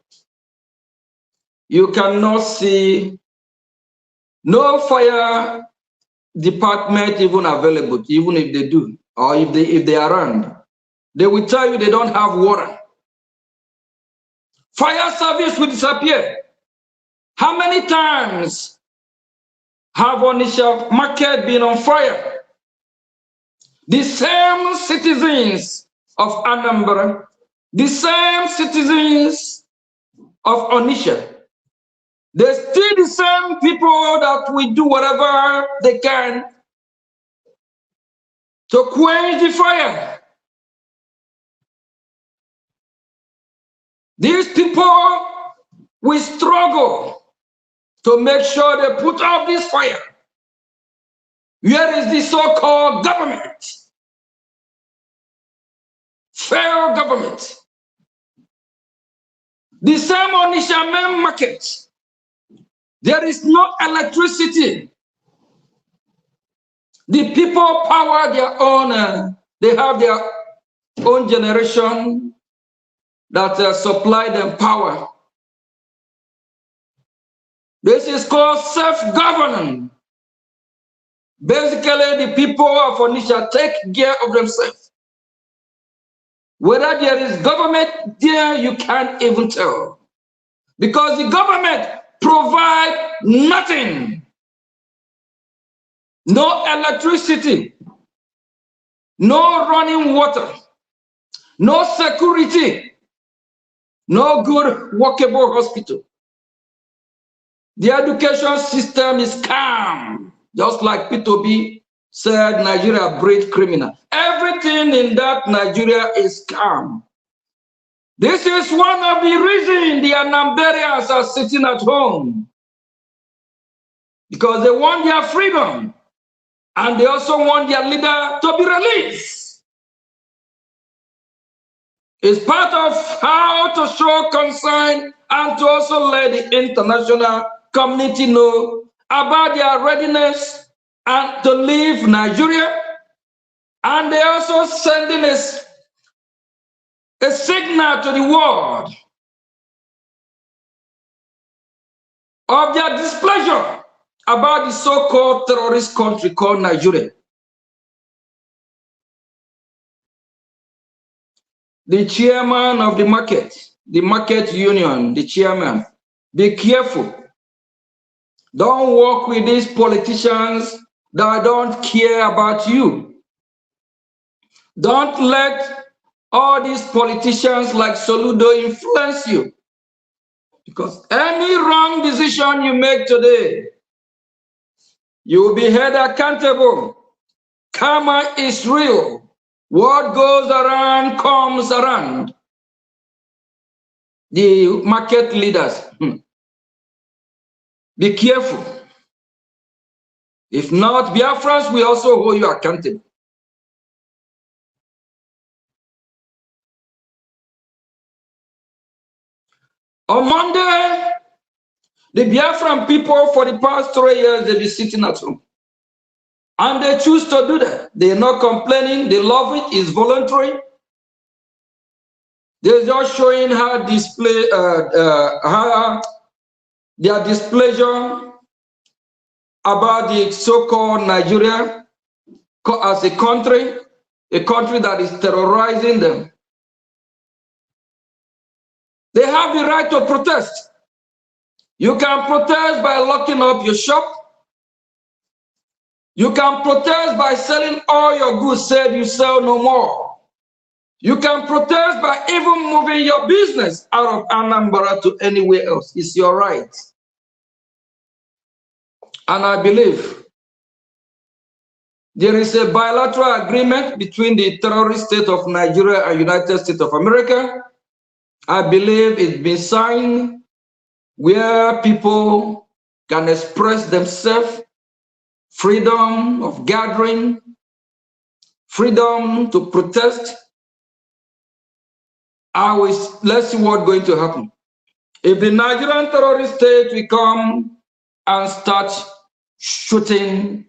you cannot see no fire department even available, even if they do, or if they are around. They will tell you they don't have water. Fire service will disappear. How many times have Onitsha market been on fire? The same citizens of Anambra, the same citizens of Onitsha, they're still the same people that will do whatever they can to quench the fire. These people will struggle to make sure they put out this fire. Where is the so-called government? Fair government. The same Onitsha main market. There is no electricity. The people power their own, they have their own generation that supply them power. This is called self-governance. Basically, the people of Onitsha take care of themselves. Whether there is government there, you can't even tell. Because the government provides nothing. No electricity, no running water, no security. no good workable hospital. The education system is calm, just like P2B said Nigeria breed criminal. Everything in that Nigeria is calm. This is one of the reasons the Anambarians are sitting at home, because they want their freedom and they also want their leader to be released. It's part of how to show concern and to also let the international community know about their readiness and to leave Nigeria. And they also sending us a signal to the world of their displeasure about the so-called terrorist country called Nigeria. The chairman of the market union, the chairman, be careful. Don't work with these politicians that don't care about you. Don't let all these politicians like Soludo influence you. Because any wrong decision you make today, you will be held accountable. Karma is real. What goes around comes around. The market leaders, be careful. If not, Biafrans will also hold you accountable. On Monday, the Biafran people for the past 3 years, they've been sitting at home. And they choose to do that. They're not complaining. They love it. It's voluntary. They're just showing how their displeasure about the so-called Nigeria as a country that is terrorizing them. They have the right to protest. You can protest by locking up your shop. You can protest by selling all your goods, said you sell no more. You can protest by even moving your business out of Anambra to anywhere else. It's your right. And I believe there is a bilateral agreement between the terrorist state of Nigeria and United States of America. I believe it's been signed where people can express themselves, freedom of gathering, freedom to protest. Let's see what's going to happen. If the Nigerian terrorist state will come and start shooting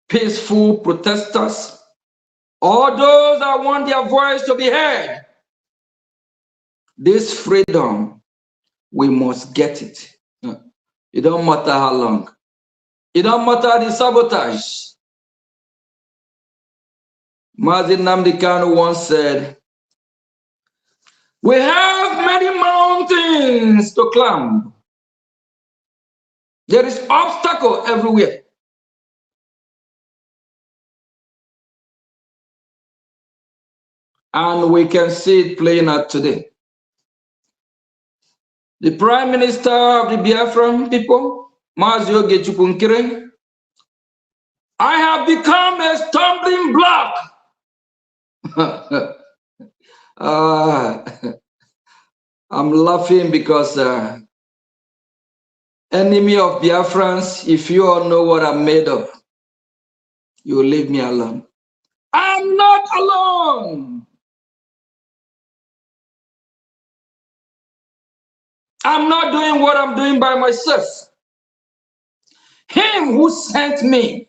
peaceful protesters, or those that want their voice to be heard, this freedom, we must get it. It don't matter how long. It don't matter the sabotage. Mazin Nnamdi Kanu once said, we have many mountains to climb. There is obstacle everywhere. And we can see it playing out today. The Prime Minister of the Biafran people, Mazio Gechukwu Nkire, I have become a stumbling block. I'm laughing because enemy of Biafrans, if you all know what I'm made of, you will leave me alone. I'm not alone. I'm not doing what I'm doing by myself. Him who sent me,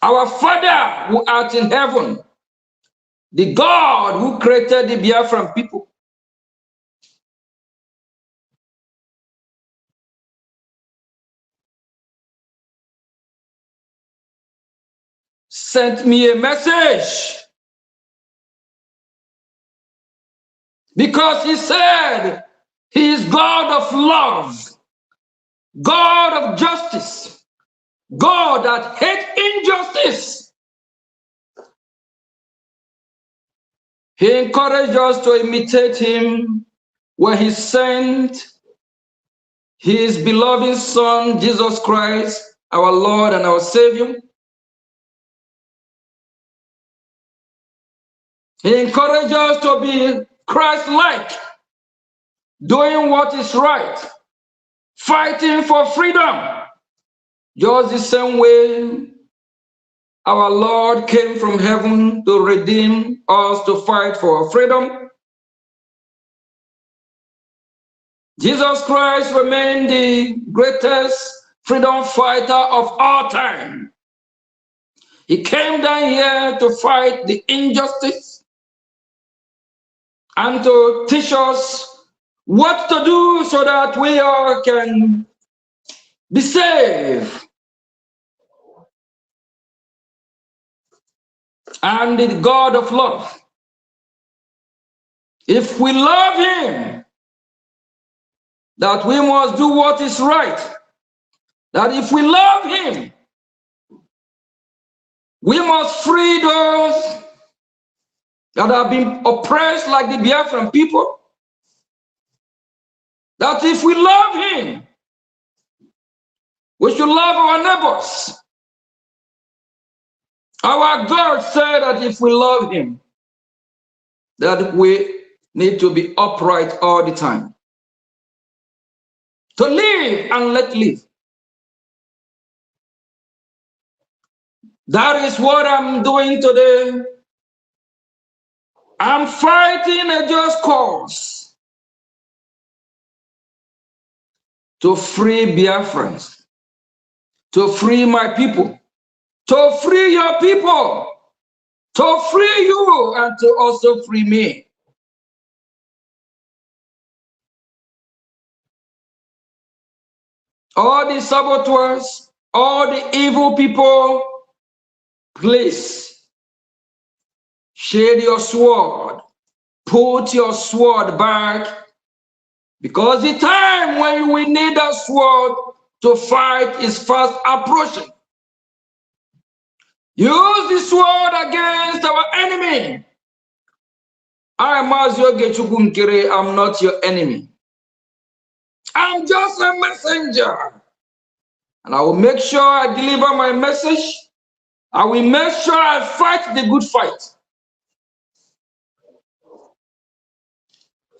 our Father who art in heaven, the God who created the Biafran people, sent me a message because he said he is God of love, God of justice, God that hates injustice. He encouraged us to imitate him when he sent his beloved Son, Jesus Christ, our Lord and our Savior. He encouraged us to be Christ-like, doing what is right, fighting for freedom, just the same way our Lord came from heaven to redeem us, to fight for freedom. Jesus Christ remained the greatest freedom fighter of all time. He came down here to fight the injustice and to teach us what to do so that we all can be saved. And the God of love, if we love him, that we must do what is right, that if we love him, we must free those that have been oppressed like the Biafran people, that if we love him, we should love our neighbors. Our God said that if we love him, that we need to be upright all the time. To live and let live. That is what I'm doing today. I'm fighting a just cause to free Biafrans, to free my people, to free your people, to free you, and to also free me. All the saboteurs, all the evil people, please shade your sword, put your sword back, because the time when we need that sword to fight is fast approaching. Use the sword against our enemy. I'm not your enemy. I'm just a messenger. And I will make sure I deliver my message. I will make sure I fight the good fight.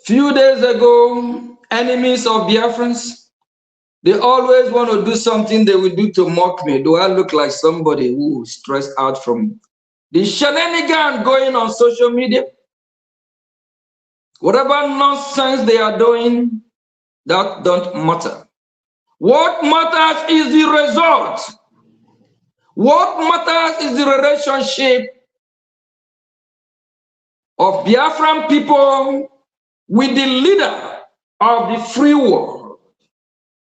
Few days ago, enemies of Biafrans, they always want to do something they will do to mock me. Do I look like somebody who is stressed out from the shenanigans going on social media? Whatever nonsense they are doing, that don't matter. What matters is the result. What matters is the relationship of Biafran people with the leader of the free world.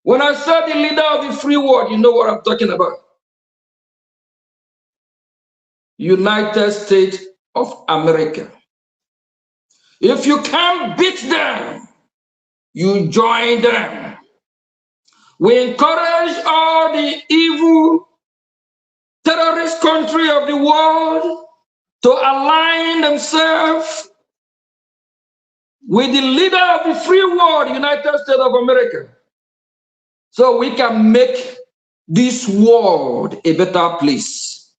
When I say the leader of the free world, you know what I'm talking about. United States of America. If you can't beat them, you join them. We encourage all the evil terrorist countries of the world to align themselves with the leader of the free world, United States of America, so we can make this world a better place,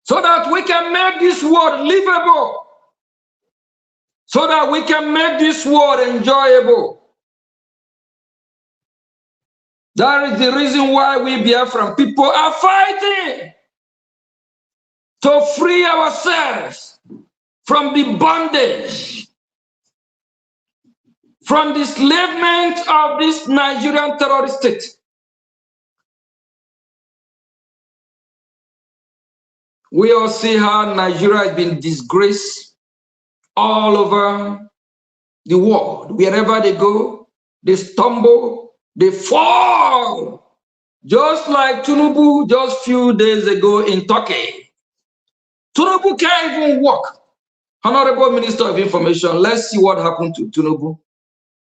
so that we can make this world livable, so that we can make this world enjoyable. That is the reason why we Biafran people are fighting to free ourselves from the bondage, from the enslavement of this Nigerian terrorist state. We all see how Nigeria has been disgraced all over the world. Wherever they go, they stumble, they fall. Just like Tinubu just few days ago in Turkey. Tinubu can't even walk. Honorable Minister of Information, let's see what happened to Tinubu.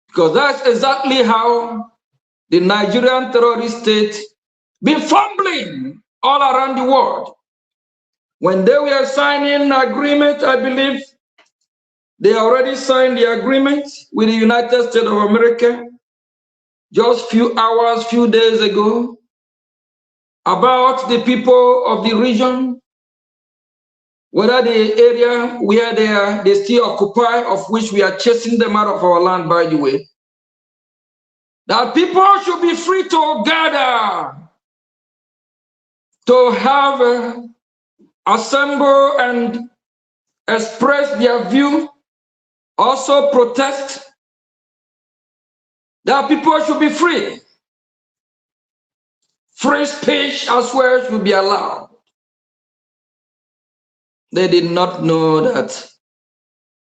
Because that's exactly how the Nigerian terrorist state been fumbling all around the world. When they were signing an agreement, I believe, They already signed the agreement with the United States of America just few hours, few days ago, about the people of the region, whether the area where they still occupy, of which we are chasing them out of our land, by the way, that people should be free to gather, to have assemble and express their view, also protest, that people should be free. Free speech as well should be allowed. They did not know that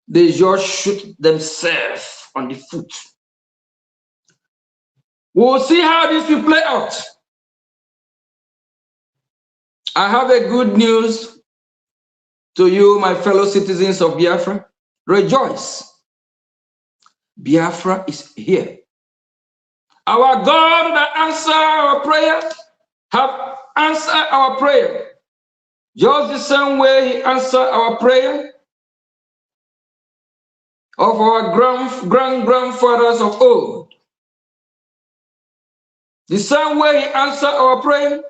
they just shoot themselves on the foot. We'll see how this will play out. I have a good news to you, my fellow citizens of Biafra. Rejoice. Biafra is here. Our God that answers our prayer have answered our prayer. Just the same way he answered our prayer of our grandfathers of old. The same way he answered our prayer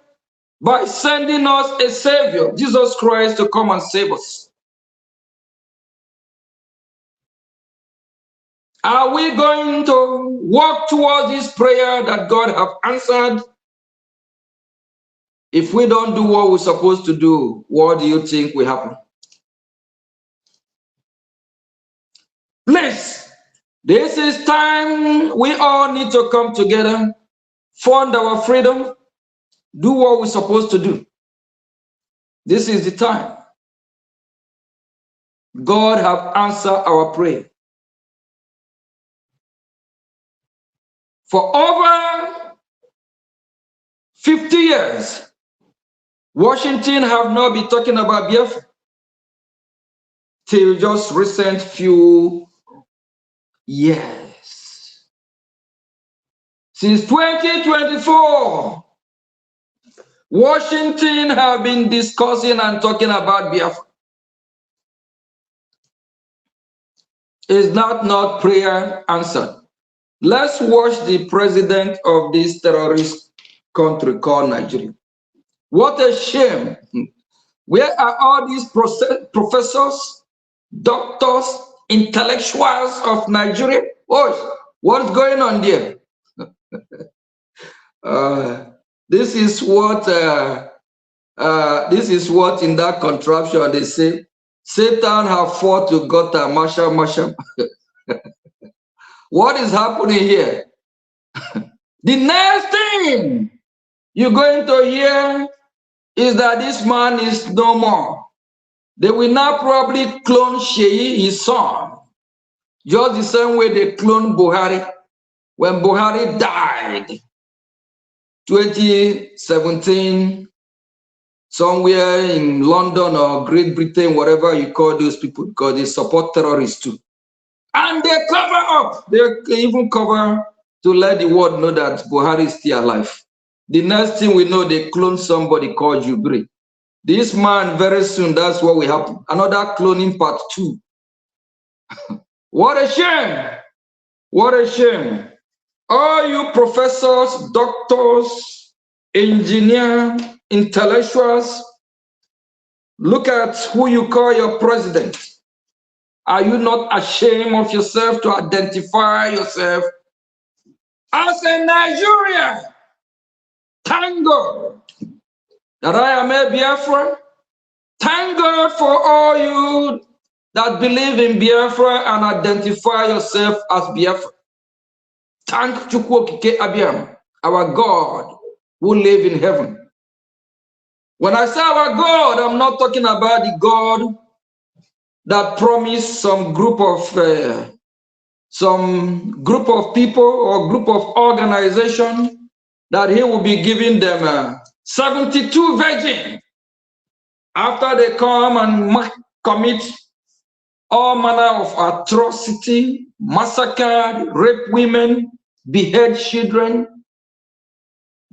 by sending us a Savior, Jesus Christ, to come and save us. Are we going to walk towards this prayer that God have answered? If we don't do what we're supposed to do, what do you think will happen? Please, this is time we all need to come together, fund our freedom, do what we're supposed to do. This is the time. God have answered our prayer. For over 50 years, Washington have not been talking about Biafra till just recent few years. Since 2024, Washington have been discussing and talking about Biafra. Is that not prayer answered? Let's watch the president of this terrorist country called Nigeria. What a shame. Where are all these professors, doctors, intellectuals of Nigeria? Oh, what's going on there? This is what in that contraption they say, Satan have fought to God and Masha. What is happening here? The next thing you're going to hear is that this man is no more. They will now probably clone Sheyi, his son, just the same way they cloned Buhari when Buhari died, 2017, somewhere in London or Great Britain, whatever you call those people, because they support terrorists too. And they cover up. They even cover to let the world know that Buhari is still alive. The next thing we know, they clone somebody called Jubri. This man, very soon, that's what will happen. Another cloning part 2. What a shame. What a shame. All you professors, doctors, engineers, intellectuals, look at who you call your president. Are you not ashamed of yourself to identify yourself as a Nigerian? Thank God that I am a Biafra. Thank God for all you that believe in Biafra and identify yourself as Biafra. Thank Chukwokike Abiam, our God who live in heaven. When I say our God, I'm not talking about the God that promised some group of people or group of organization that he will be giving them 72 virgins after they come and commit all manner of atrocity, massacre, rape women, behead children.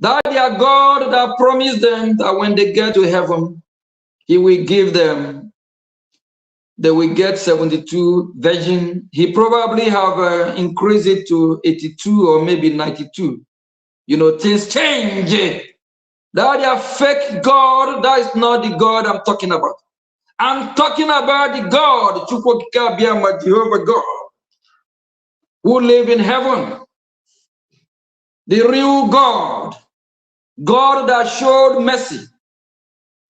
That their God that promised them that when they get to heaven, he will give them they will get 72 virgin. He probably have increased it to 82 or maybe 92. You know, things change. That are fake God. That is not the God I'm talking about. I'm talking about the God, Jehovah God, who live in heaven. The real God. God that showed mercy.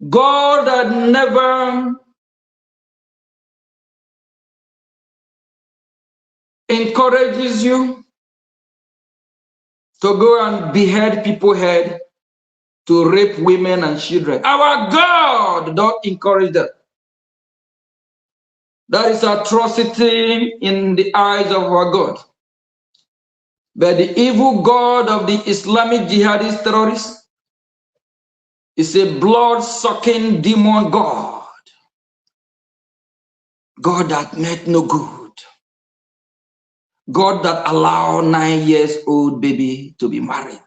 God that never encourages you to go and behead people's head, to rape women and children. Our God don't encourage that. That is atrocity in the eyes of our God. But the evil God of the Islamic jihadist terrorists is a blood-sucking demon God. God that meant no good. God that allowed 9-year-old baby to be married.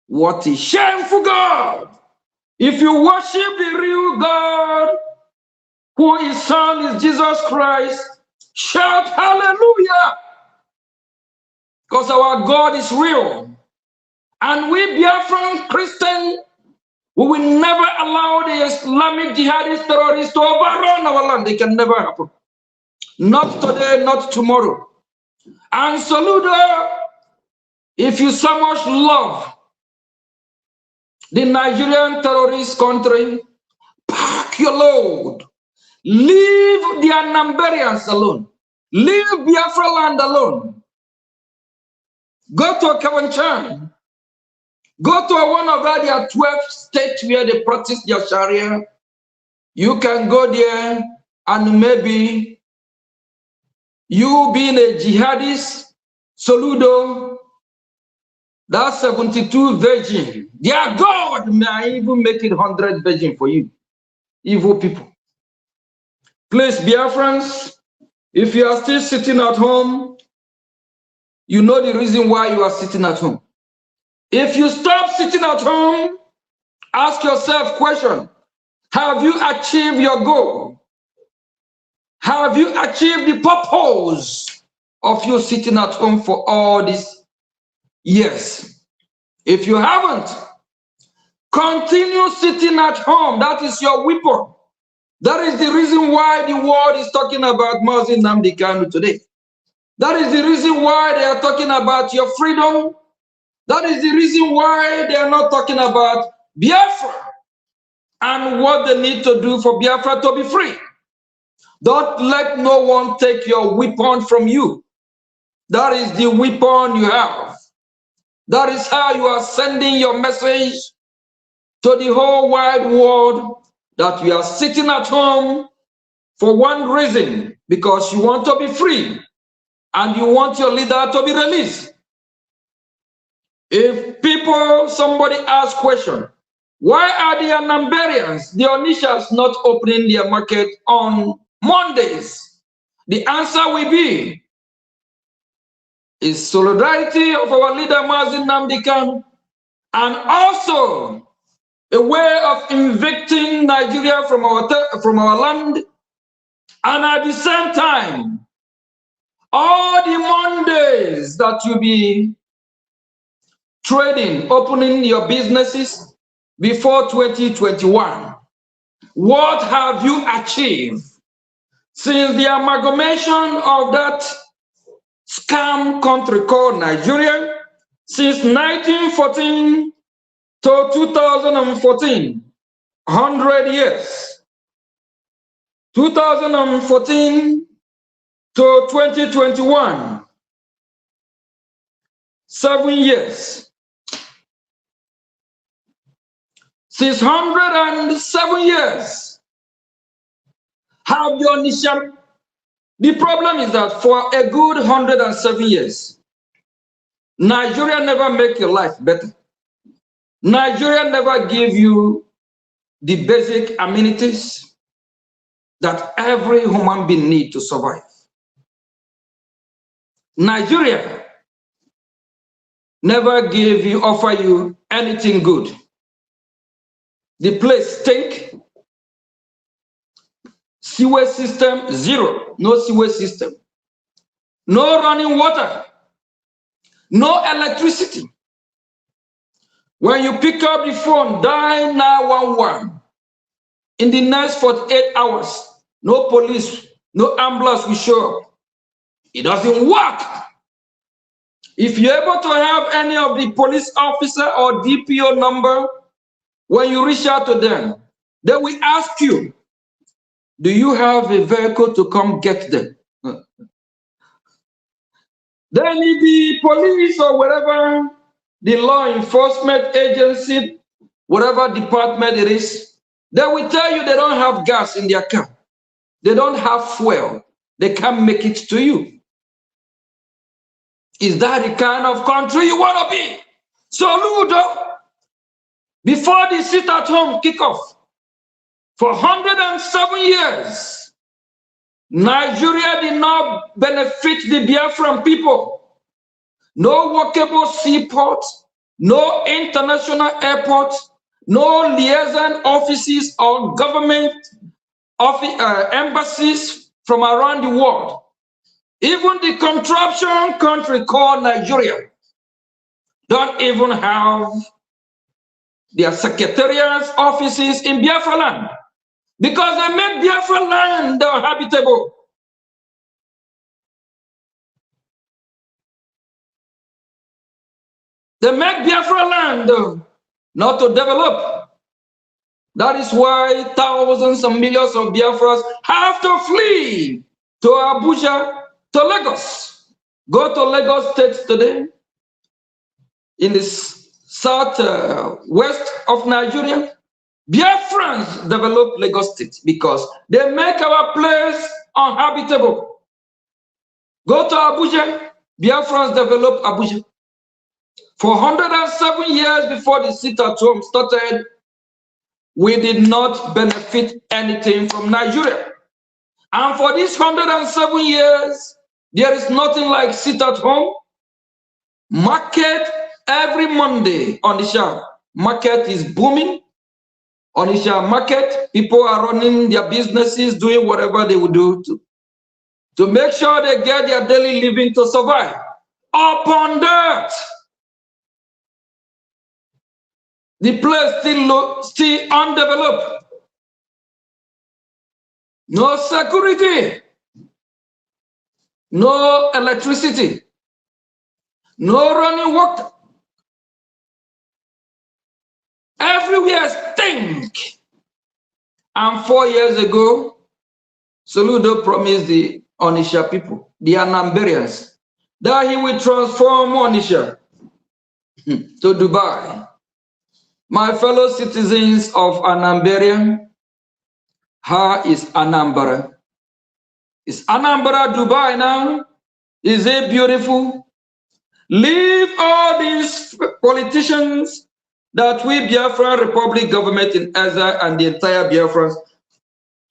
What a shameful God! If you worship the real God, who his son is Jesus Christ, shout hallelujah! Because our God is real. And we Biafran Christians, we will never allow the Islamic jihadist terrorists to overrun our land. It can never happen. Not today, not tomorrow. And Soludo, if you so much love the Nigerian terrorist country, pack your load. Leave the Anambarians alone. Leave Biafra land alone. Go to Kawanchan. Go to one of their 12 states where they practice their Sharia. You can go there and maybe you being a jihadist, Soludo, that's 72 virgin. Their God may even make it 100 virgin for you. Evil people. Please, Biafrans, if you are still sitting at home, you know the reason why you are sitting at home. If you stop sitting at home, ask yourself question. Have you achieved your goal? Have you achieved the purpose of you sitting at home for all these years? If you haven't, continue sitting at home. That is your weapon. That is the reason why the world is talking about Mazi Nnamdi Kanu today. That is the reason why they are talking about your freedom. That is the reason why they are not talking about Biafra and what they need to do for Biafra to be free. Don't let no one take your weapon from you. That is the weapon you have. That is how you are sending your message to the whole wide world that you are sitting at home for one reason, because you want to be free and you want your leader to be released. If somebody asks question, why are the Anambarians, the Onishas, not opening their market on Mondays? The answer will be, is solidarity of our leader Mazi Nnamdi Kanu, and also a way of evicting Nigeria from our land, and at the same time, all the Mondays that you be trading, opening your businesses before 2021. What have you achieved since the amalgamation of that scam country called Nigeria? Since 1914 to 2014, 100 years. 2014 to 2021, 7 years. Since 107 years, have your nation. The problem is that for a good 107 years, Nigeria never make your life better. Nigeria never give you the basic amenities that every human being needs to survive. Nigeria never offer you anything good. The place stink, Sewage system, zero. No sewage system. No running water. No electricity. When you pick up the phone, dial 911. In the next 48 hours, no police, no ambulance will show up. It doesn't work. If you're able to have any of the police officer or DPO number, when you reach out to them, they will ask you, do you have a vehicle to come get them? Then if the police or whatever, the law enforcement agency, whatever department it is, they will tell you they don't have gas in their car. They don't have fuel. They can't make it to you. Is that the kind of country you want to be? So, Ludo, before the sit-at-home kickoff, for 107 years, Nigeria did not benefit the Biafran people. No workable seaport, no international airport, no liaison offices or government embassies from around the world. Even the contraption country called Nigeria don't even have their secretariats offices in Biafra land because they make Biafra land habitable. They make Biafra land not to develop. That is why thousands and millions of Biafras have to flee to Abuja, to Lagos. Go to Lagos State today, in the south west of Nigeria. Biafrans develop Lagos State because they make our place uninhabitable. Go to Abuja, Biafrans develop Abuja. For 107 years before the sit-at-home started, we did not benefit anything from Nigeria. And for these 107 years, there is nothing like sit-at-home. Market every Monday on the Onitsha. Market is booming. On the Onitsha market, people are running their businesses, doing whatever they would do to make sure they get their daily living to survive. Upon that, the place still undeveloped. No security, no electricity, no running water. Everywhere stink. And 4 years ago, Soludo promised the Onitsha people, the Anambarians, that he will transform Onitsha to Dubai. My fellow citizens of Anambra, how is Anambra? Is Anambra Dubai now? Is it beautiful? Leave all these politicians that we Biafra Republic government in exile and the entire Biafrans,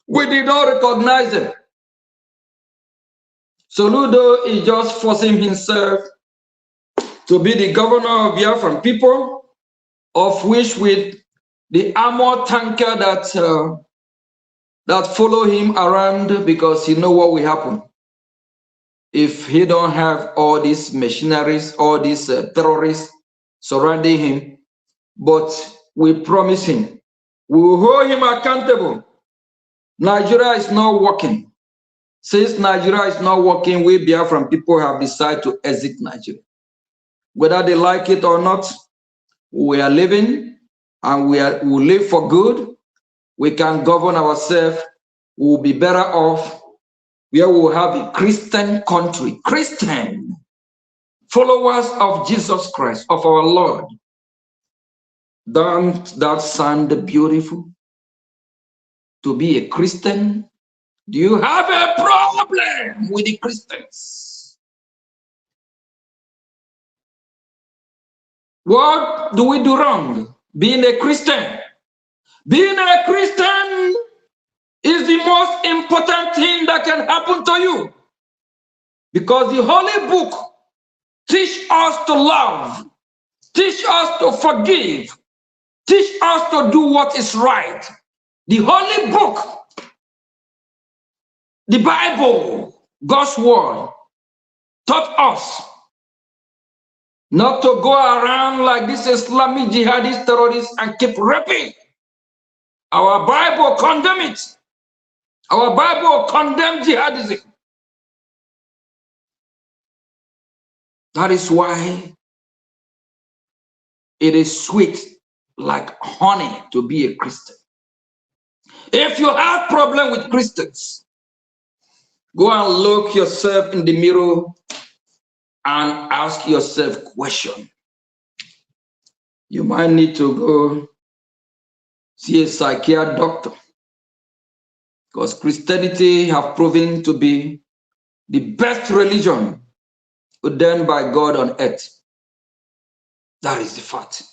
we did not recognize them. Soludo is just forcing himself to be the governor of Biafran people, of which with the armor tanker that follow him around because he know what will happen if he don't have all these machineries, all these terrorists surrounding him. But we promise him, we will hold him accountable. Nigeria is not working. Since Nigeria is not working, we Biafran people have decided to exit Nigeria. Whether they like it or not, we are living and we will live for good. We can govern ourselves. We will be better off where we will have a Christian country, Christian followers of Jesus Christ, of our Lord. Don't that sound beautiful? To be a Christian? Do you have a problem with the Christians? What do we do wrong? Being a Christian. Being a Christian is the most important thing that can happen to you. Because the Holy Book teach us to love, teach us to forgive, teach us to do what is right. The Holy Book The Bible, God's word, taught us not to go around like this Islamic jihadist terrorists and keep raping. Our Bible condemns it. Our Bible condemns jihadism. That is why it is sweet like honey to be a Christian. If you have problem with Christians, go and look yourself in the mirror and ask yourself question. You might need to go see a psychiatrist doctor, because Christianity have proven to be the best religion ordained by God on earth. That is the fact.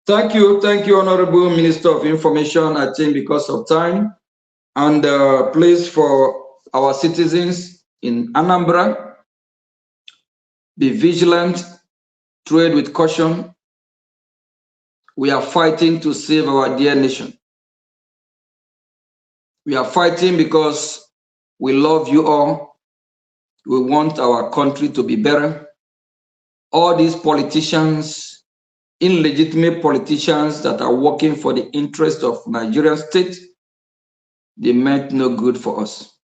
Thank you, Honorable Minister of Information. I think because of time, and please, for our citizens in Anambra, be vigilant, trade with caution. We are fighting to save our dear nation. We are fighting because we love you all. We want our country to be better. All these politicians, illegitimate politicians that are working for the interest of Nigerian state, they meant no good for us.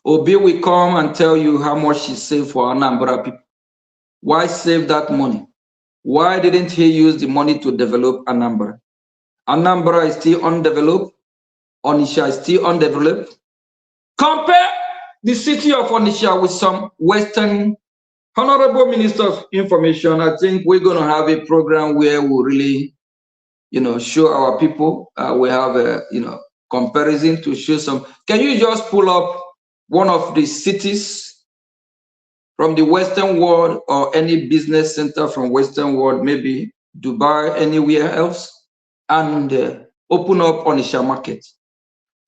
Obi will come and tell you how much he saved for Anambra people. Why save that money? Why didn't he use the money to develop Anambra? Anambra is still undeveloped. Onitsha is still undeveloped. Compare the city of Onitsha with some Western. Honorable Minister of Information, I think we're going to have a program where we really, show our people. We have a, comparison to show some. Can you just pull up one of the cities from the Western world, or any business center from Western world, maybe Dubai, anywhere else, and open up Onitsha market?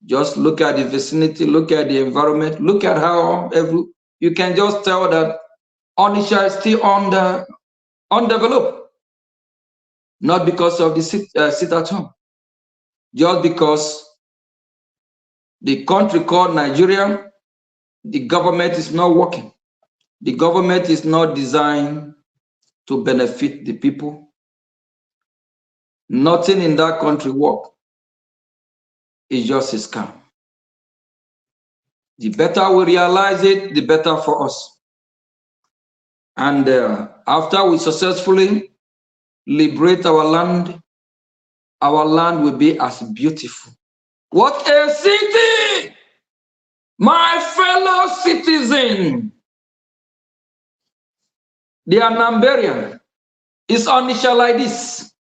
Just look at the vicinity, look at the environment, look at how you can just tell that Onitsha is still undeveloped. Not because of the sit at home, just because the country called Nigeria, the government is not working. The government is not designed to benefit the people. Nothing in that country works. It's just a scam. The better we realize it, the better for us. And after we successfully liberate our land will be as beautiful. What a city! My fellow citizen, the Anambarian is Onitsha like this.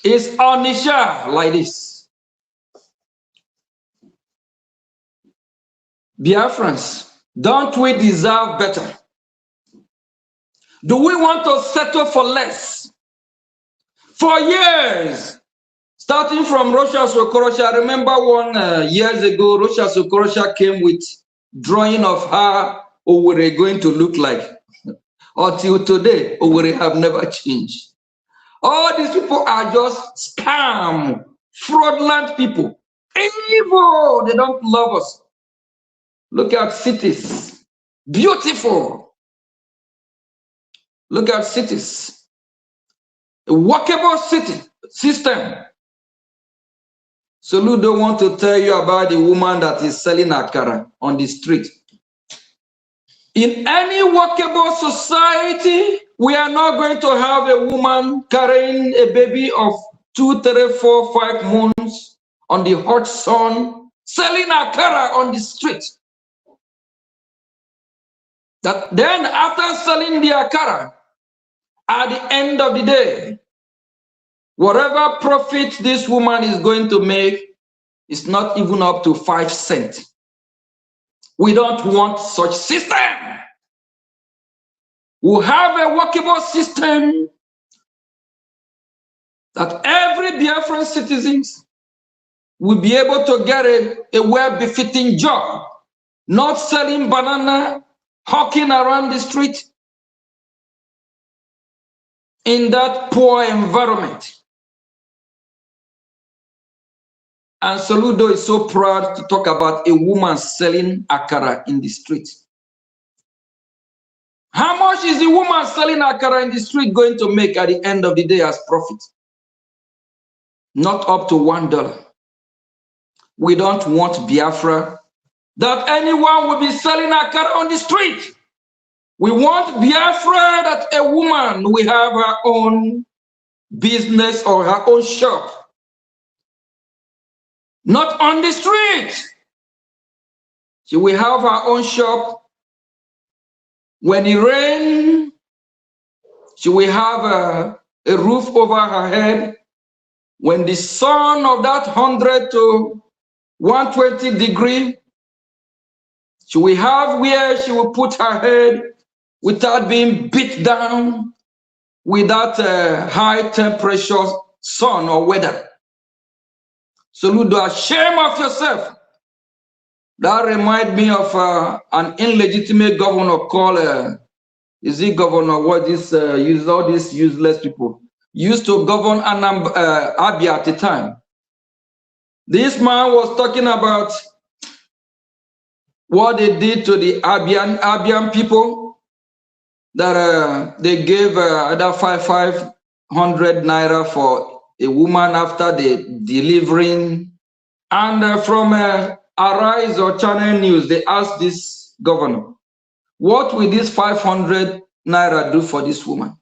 Is Onitsha like this. Biafrans, don't we deserve better? Do we want to settle for less? For years, starting from Russia Sokorosha, I remember years ago, Russia Sokorosha came with drawing of how Owerri going to look like. Until today, Owerri have never changed. All these people are just scam, fraudulent people. Evil, they don't love us. Look at cities, beautiful. Look at cities, a workable city system. So Ludo want to tell you about the woman that is selling akara on the street. In any workable society, we are not going to have a woman carrying a baby of 2, 3, 4, 5 months on the hot sun, selling akara on the street. That then after selling the akara, at the end of the day, whatever profit this woman is going to make is not even up to 5 cents. We don't want such system. We have a workable system that every Biafran citizens will be able to get a well-befitting job, not selling banana, hawking around the street in that poor environment. And Soludo is so proud to talk about a woman selling akara in the street. How much is the woman selling akara in the street going to make at the end of the day as profit? Not up to $1. We don't want Biafra that anyone will be selling akara on the street. We want Biafra that a woman will have her own business or her own shop. Not on the street. She will have her own shop. When it rains, she will have a roof over her head. When the sun of that 100 to 120 degree, she will have where she will put her head without being beat down with that high temperature sun or weather. So you do shame of yourself. That reminds me of an illegitimate governor called, is he governor? What is use all these useless people? Used to govern Abia at the time. This man was talking about what they did to the Abian people, that they gave either 500 naira for a woman after the delivering. And from Arise or Channel News, they asked this governor, what will this 500 naira do for this woman?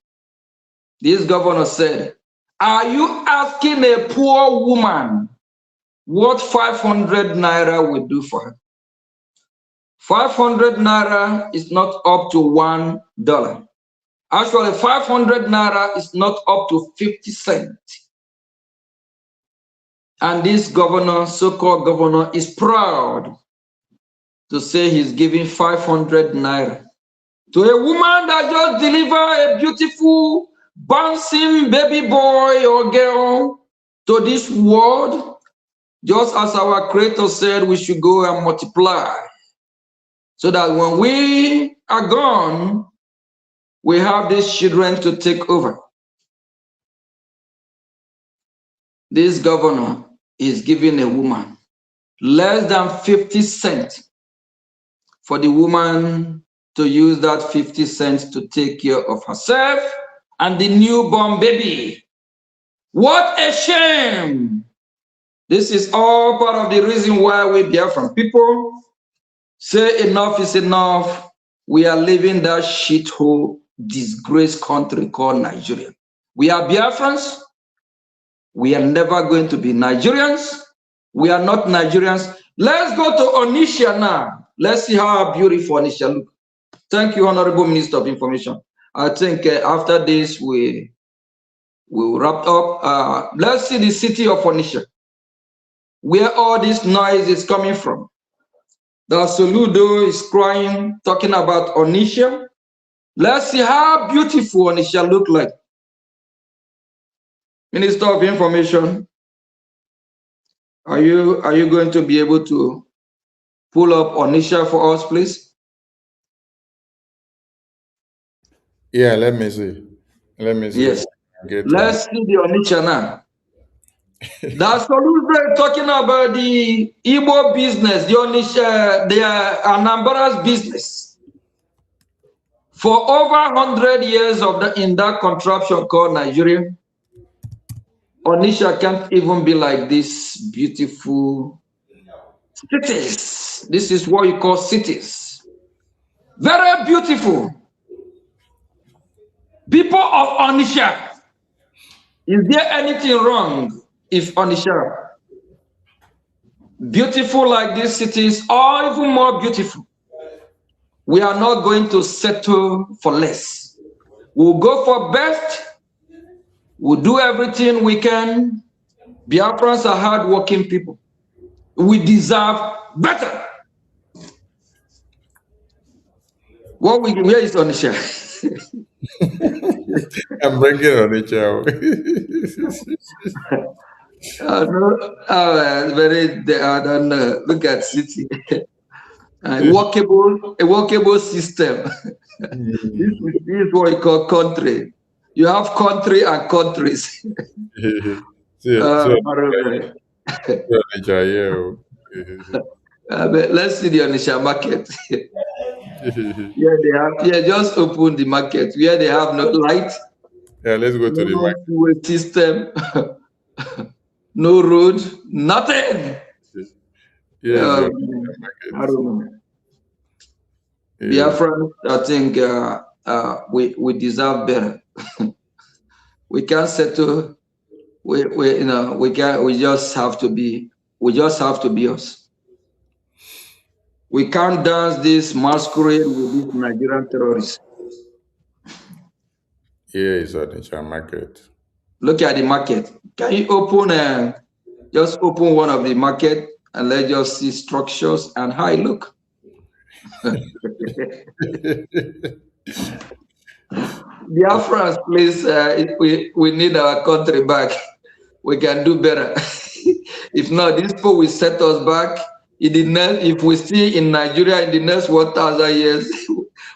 This governor said, are you asking a poor woman what 500 naira will do for her? 500 naira is not up to $1. Actually, 500 naira is not up to 50 cents. And this governor, so-called governor, is proud to say he's giving 500 naira to a woman that just delivered a beautiful, bouncing baby boy or girl to this world, just as our Creator said we should go and multiply, so that when we are gone, we have these children to take over. This governor is giving a woman less than 50 cents for the woman to use that 50 cents to take care of herself and the newborn baby. What a shame! This is all part of the reason why we Biafran people say enough is enough. We are living that shithole, disgraced country called Nigeria. We are Biafrans. We are never going to be Nigerians. We are not Nigerians. Let's go to Onitsha now. Let's see how beautiful Onitsha looks. Thank you, Honorable Minister of Information. I think after this, we will wrap up. Let's see the city of Onitsha, where all this noise is coming from. The Soludo is crying, talking about Onitsha. Let's see how beautiful Onitsha look like. Minister of Information, are you going to be able to pull up Onitsha for us, please? Yeah, let me see. Let me see. Yes. Let's see the Onitsha now. That's Soludo talking about the Igbo business, the Onitsha, the Anambra's business. For over 100 years in that contraption called Nigeria, Onitsha can't even be like this beautiful cities. This is what you call cities. Very beautiful. People of Onitsha, is there anything wrong if Onitsha, beautiful like these cities, or even more beautiful? We are not going to settle for less. We'll go for best. We'll do everything we can. Biafrans are hardworking people. We deserve better. Where is Onitsha? I'm bringing Onitsha. I don't know. Look at city. A workable system. This is what we call country. You have country and countries. Yeah. But let's see the Onitsha market. Yeah, they have. Yeah, just open the market where they have no light, Yeah, let's go to the no market. fuel system, no road, nothing. Yes, Um, I market. don't know. Yes. Biafra, I think we deserve better. We can't settle. We you know we can we just have to be us. We can't dance this masquerade with these Nigerian terrorists. Here is Onitsha market. Look at the market. Can you open just open one of the market and let's just see structures and how it look. Biafrans, please, if we need our country back. We can do better. If not, these people will set us back. If we see in Nigeria in the next 1,000 years,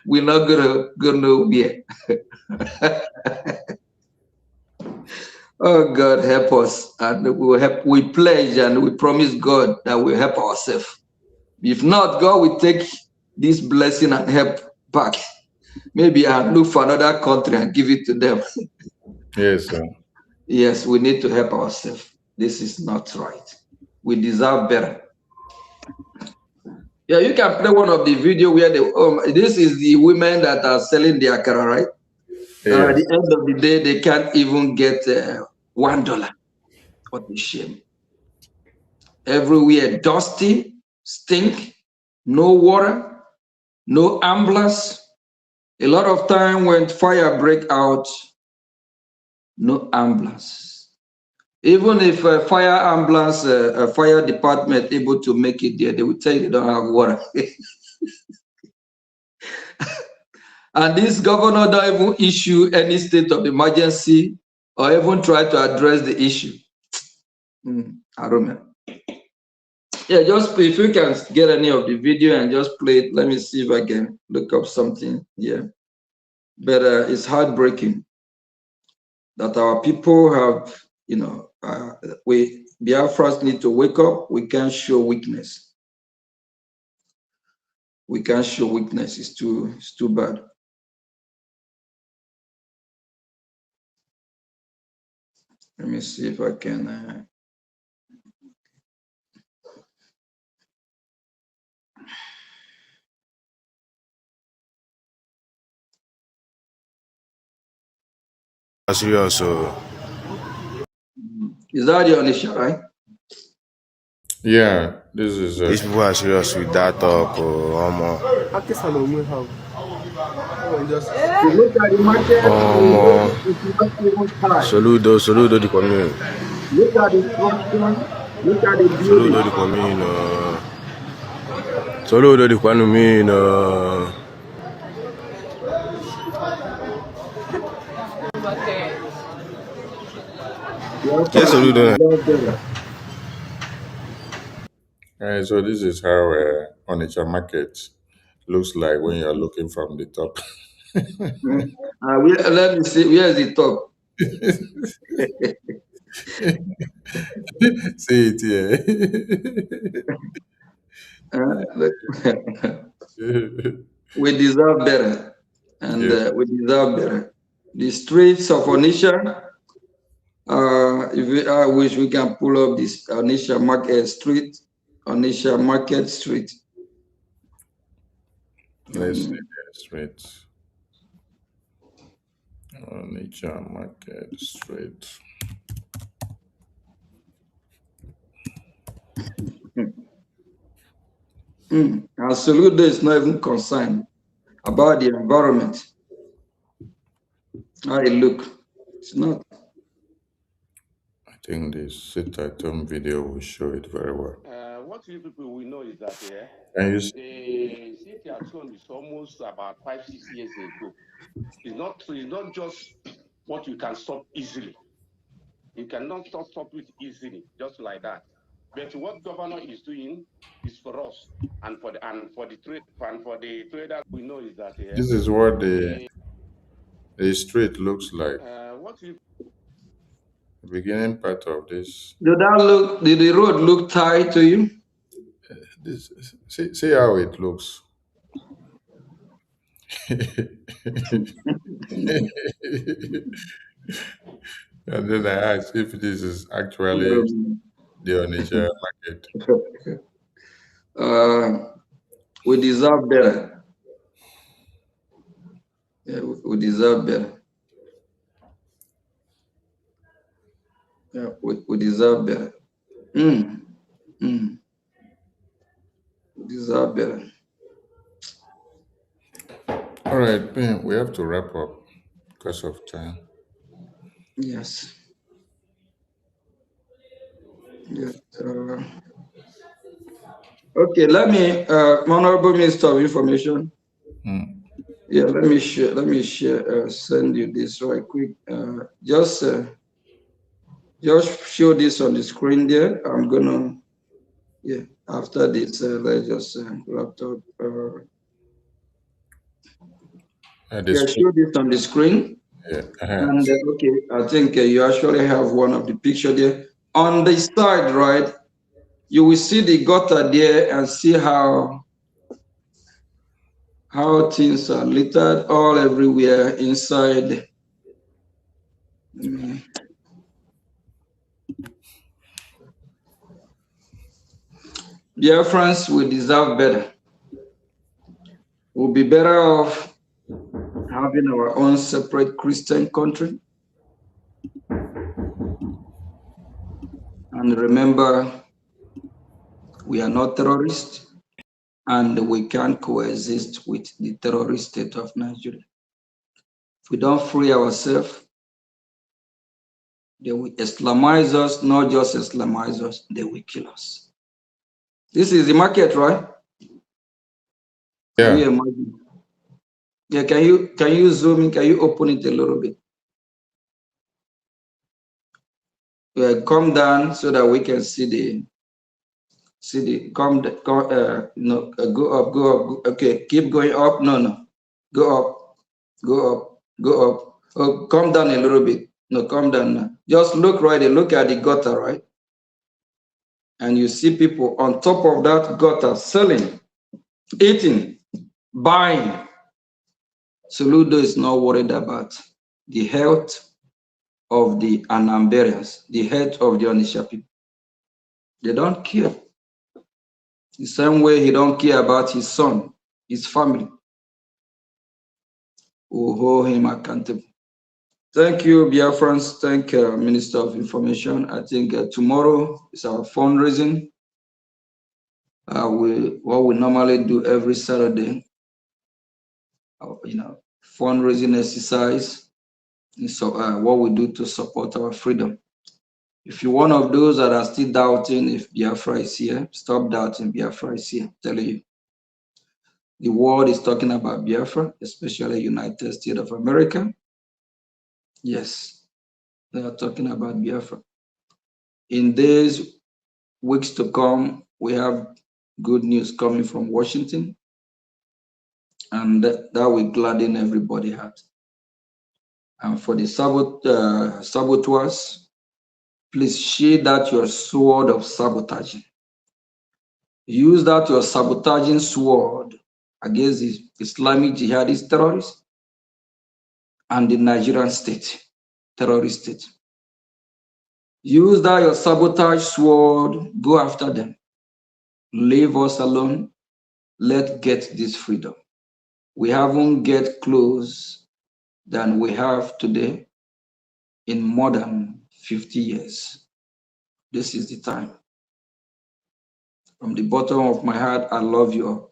we're not gonna go nowhere. Oh God, help us, and we will help. We pledge and we promise God that we'll help ourselves. If not, God will take this blessing and help back. Maybe I'll look for another country and give it to them. Yes, sir. Yes, we need to help ourselves. This is not right. We deserve better. Yeah, you can play one of the video where this is the women that are selling their akara, right? At Yes. the end of the day, they can't even get $1. What a shame. Everywhere dusty, stink, no water, no ambulance. A lot of time when fire break out, no ambulance. Even if a fire ambulance, a fire department able to make it there, they will tell you they don't have water. And this governor don't even issue any state of emergency or even try to address the issue. I don't know. Yeah, just if you can get any of the video and just play it. Let me see if I can look up something here. But it's heartbreaking that our people have, we Biafras need to wake up. We can't show weakness. We can't show weakness. It's too bad. Let me see if I can. Serious, so Is that the Onisha, right? Yeah, this is these people are serious with that talk. You look at the market, it's not even high. Saludo di comune. Look at the structure, look at the Saludo building. di comune. Saludo di comune. Che saludo. Alright, so this is how Onitsha market looks like when you're looking from the top. Let me see, where is the top? See it here. Look. We deserve better, and Yes. we deserve better. The streets of Onisha, I wish we can pull up this Onisha Market Street, Onisha Market Street. Let's see the straight. Onitsha market straight. And Soludo is not even concerned about the environment. How it look. It's not. I think this sit at home video will show it very well. What you people will know is that Can you see? the city at home is almost about 5-6 years ago. It's not just what you can stop easily. You cannot stop it easily, just like that. But what governor is doing is for us and for the traders we know is that This is what the street looks like. what you The beginning part of this. Did the road look tight to you? This see how it looks. And then I asked if this is actually the Onitsha market. We deserve better. Yeah, we deserve better. Yeah, we deserve better. Mm. Mm. We deserve better. All right, man, we have to wrap up because of time. Yes. Yes. Okay, Honorable Minister of Information. Hmm. Yeah, let me share, send you this right quick. Just show this on the screen there. I'm gonna, yeah, after this, let's just laptop. This, Yeah, show this on the screen. yeah, And okay, I think you actually have one of the picture there. On the side, right, you will see the gutter there and see how things are littered all everywhere inside. Biafrans will deserve better. We'll be better off having our own separate Christian country. And remember, we are not terrorists, and we can't coexist with the terrorist state of Nigeria. If we don't free ourselves, they will Islamize us, not just Islamize us, they will kill us. This is the market, right? Can yeah. you imagine? Yeah, can you zoom in? Can you open it a little bit? Yeah, come down so that we can see the no, go up, okay, keep going up. No, go up, go up. Oh, come down a little bit. No, come down now. Just look right and look at the gutter, right? And you see people on top of that gutter selling, eating, buying. Soludo is not worried about the health of the Anambarians, the health of the Onitsha people. They don't care. The same way he don't care about his son, his family, who hold him accountable. Thank you, Biafrans. Thank Minister of Information. I think tomorrow is our fundraising. What we normally do every Saturday, fundraising exercise. So what we do to support our freedom. If you're one of those that are still doubting if Biafra is here, stop doubting Biafra is here. I'm telling you. The world is talking about Biafra, especially United States of America. Yes, they are talking about Biafra. In days, weeks to come, we have good news coming from Washington, and that will gladden everybody's heart. And for the saboteurs, please sheathe that your sword of sabotaging. Use that your sabotaging sword against the Islamic jihadist terrorists and the Nigerian state, terrorist state. Use that your sabotage sword, go after them. Leave us alone. Let's get this freedom. We haven't get close than we have today in more than 50 years. This is the time. From the bottom of my heart, I love you all.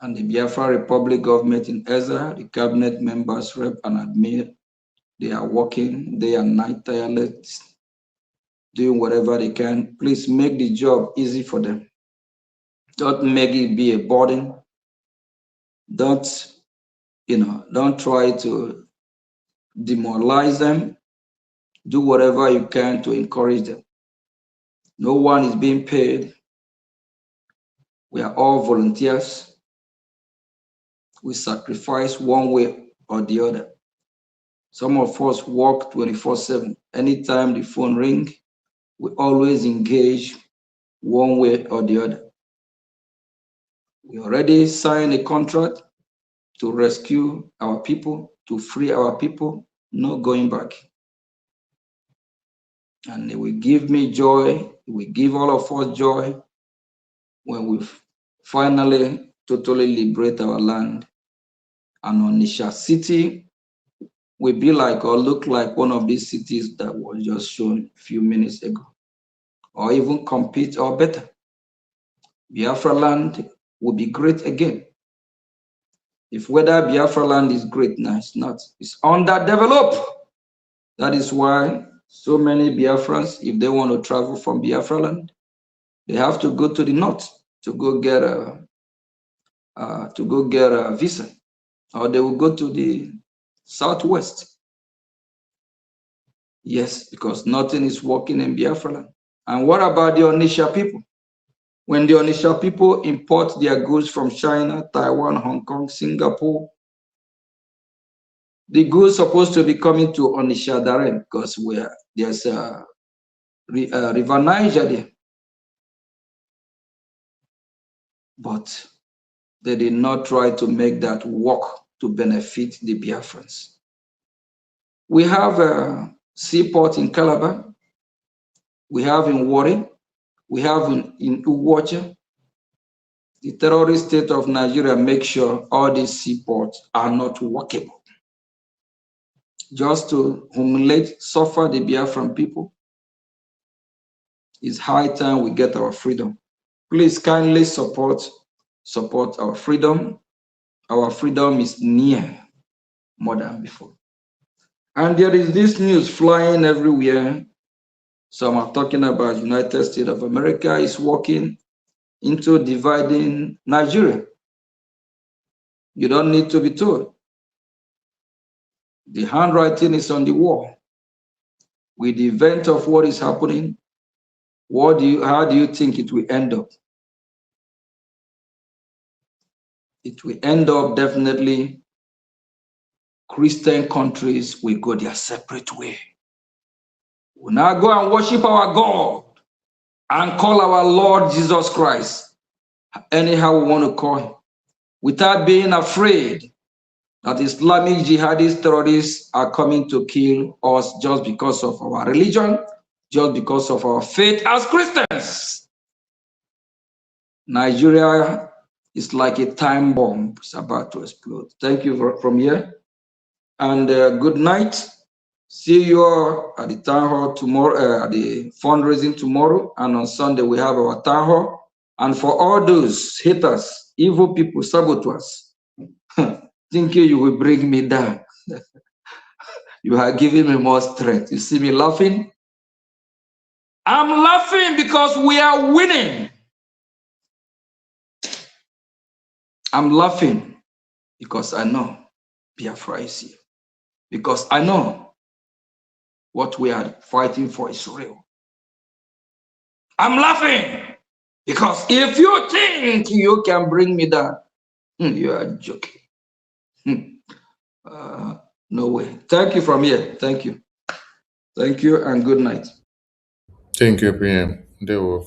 And the Biafra Republic government in Ezra, the cabinet members, rep and admin, they are working day and night, tireless, doing whatever they can. Please make the job easy for them. Don't make it be a burden. Don't try to demoralize them. Do whatever you can to encourage them. No one is being paid. We are all volunteers. We sacrifice one way or the other Some of us work 24/7. Anytime the phone ring, we always engage one way or the other. We already signed a contract to rescue our people, to free our people, no going back. And it will give me joy, it will give all of us joy when we finally totally liberate our land. And Onitsha city will be like or look like one of these cities that was just shown a few minutes ago, or even compete or better. Biafra land will be great again. If whether Biafra land is great, no, it's not. It's underdeveloped. That is why so many Biafrans, if they want to travel from Biafra land, they have to go to the north to go get a visa, or they will go to the southwest. Yes, because nothing is working in Biafra land. And what about the Onitsha people? When the Onitsha people import their goods from China, Taiwan, Hong Kong, Singapore, the goods supposed to be coming to Onitsha direct because there's a River Niger there. But they did not try to make that work to benefit the Biafrans. We have a seaport in Calabar, we have in Warri, we have in Uwacha. The terrorist state of Nigeria makes sure all these seaports are not workable. Just to humiliate, suffer the Biafran people. It's high time we get our freedom. Please kindly support our freedom. Our freedom is near more than before. And there is this news flying everywhere. Some are talking about United States of America is working into dividing Nigeria. You don't need to be told. The handwriting is on the wall. With the event of what is happening, how do you think it will end up? It will end up definitely Christian countries will go their separate way. We now go and worship our God and call our Lord Jesus Christ, anyhow we want to call him, without being afraid that Islamic jihadist terrorists are coming to kill us just because of our religion, just because of our faith as Christians. Nigeria is like a time bomb. It's about to explode. Thank you from here. And good night. See you all at the town hall tomorrow, at the fundraising tomorrow. And on Sunday, we have our town hall. And for all those haters, evil people, saboteurs, thinking you will bring me down. You are giving me more strength. You see me laughing? I'm laughing because we are winning. I'm laughing because I know Biafra is here. Because I know what we are fighting for is real. I'm laughing because if you think you can bring me down, you are joking. No way. Thank you from here. Thank you. Thank you and good night. Thank you, PM. They were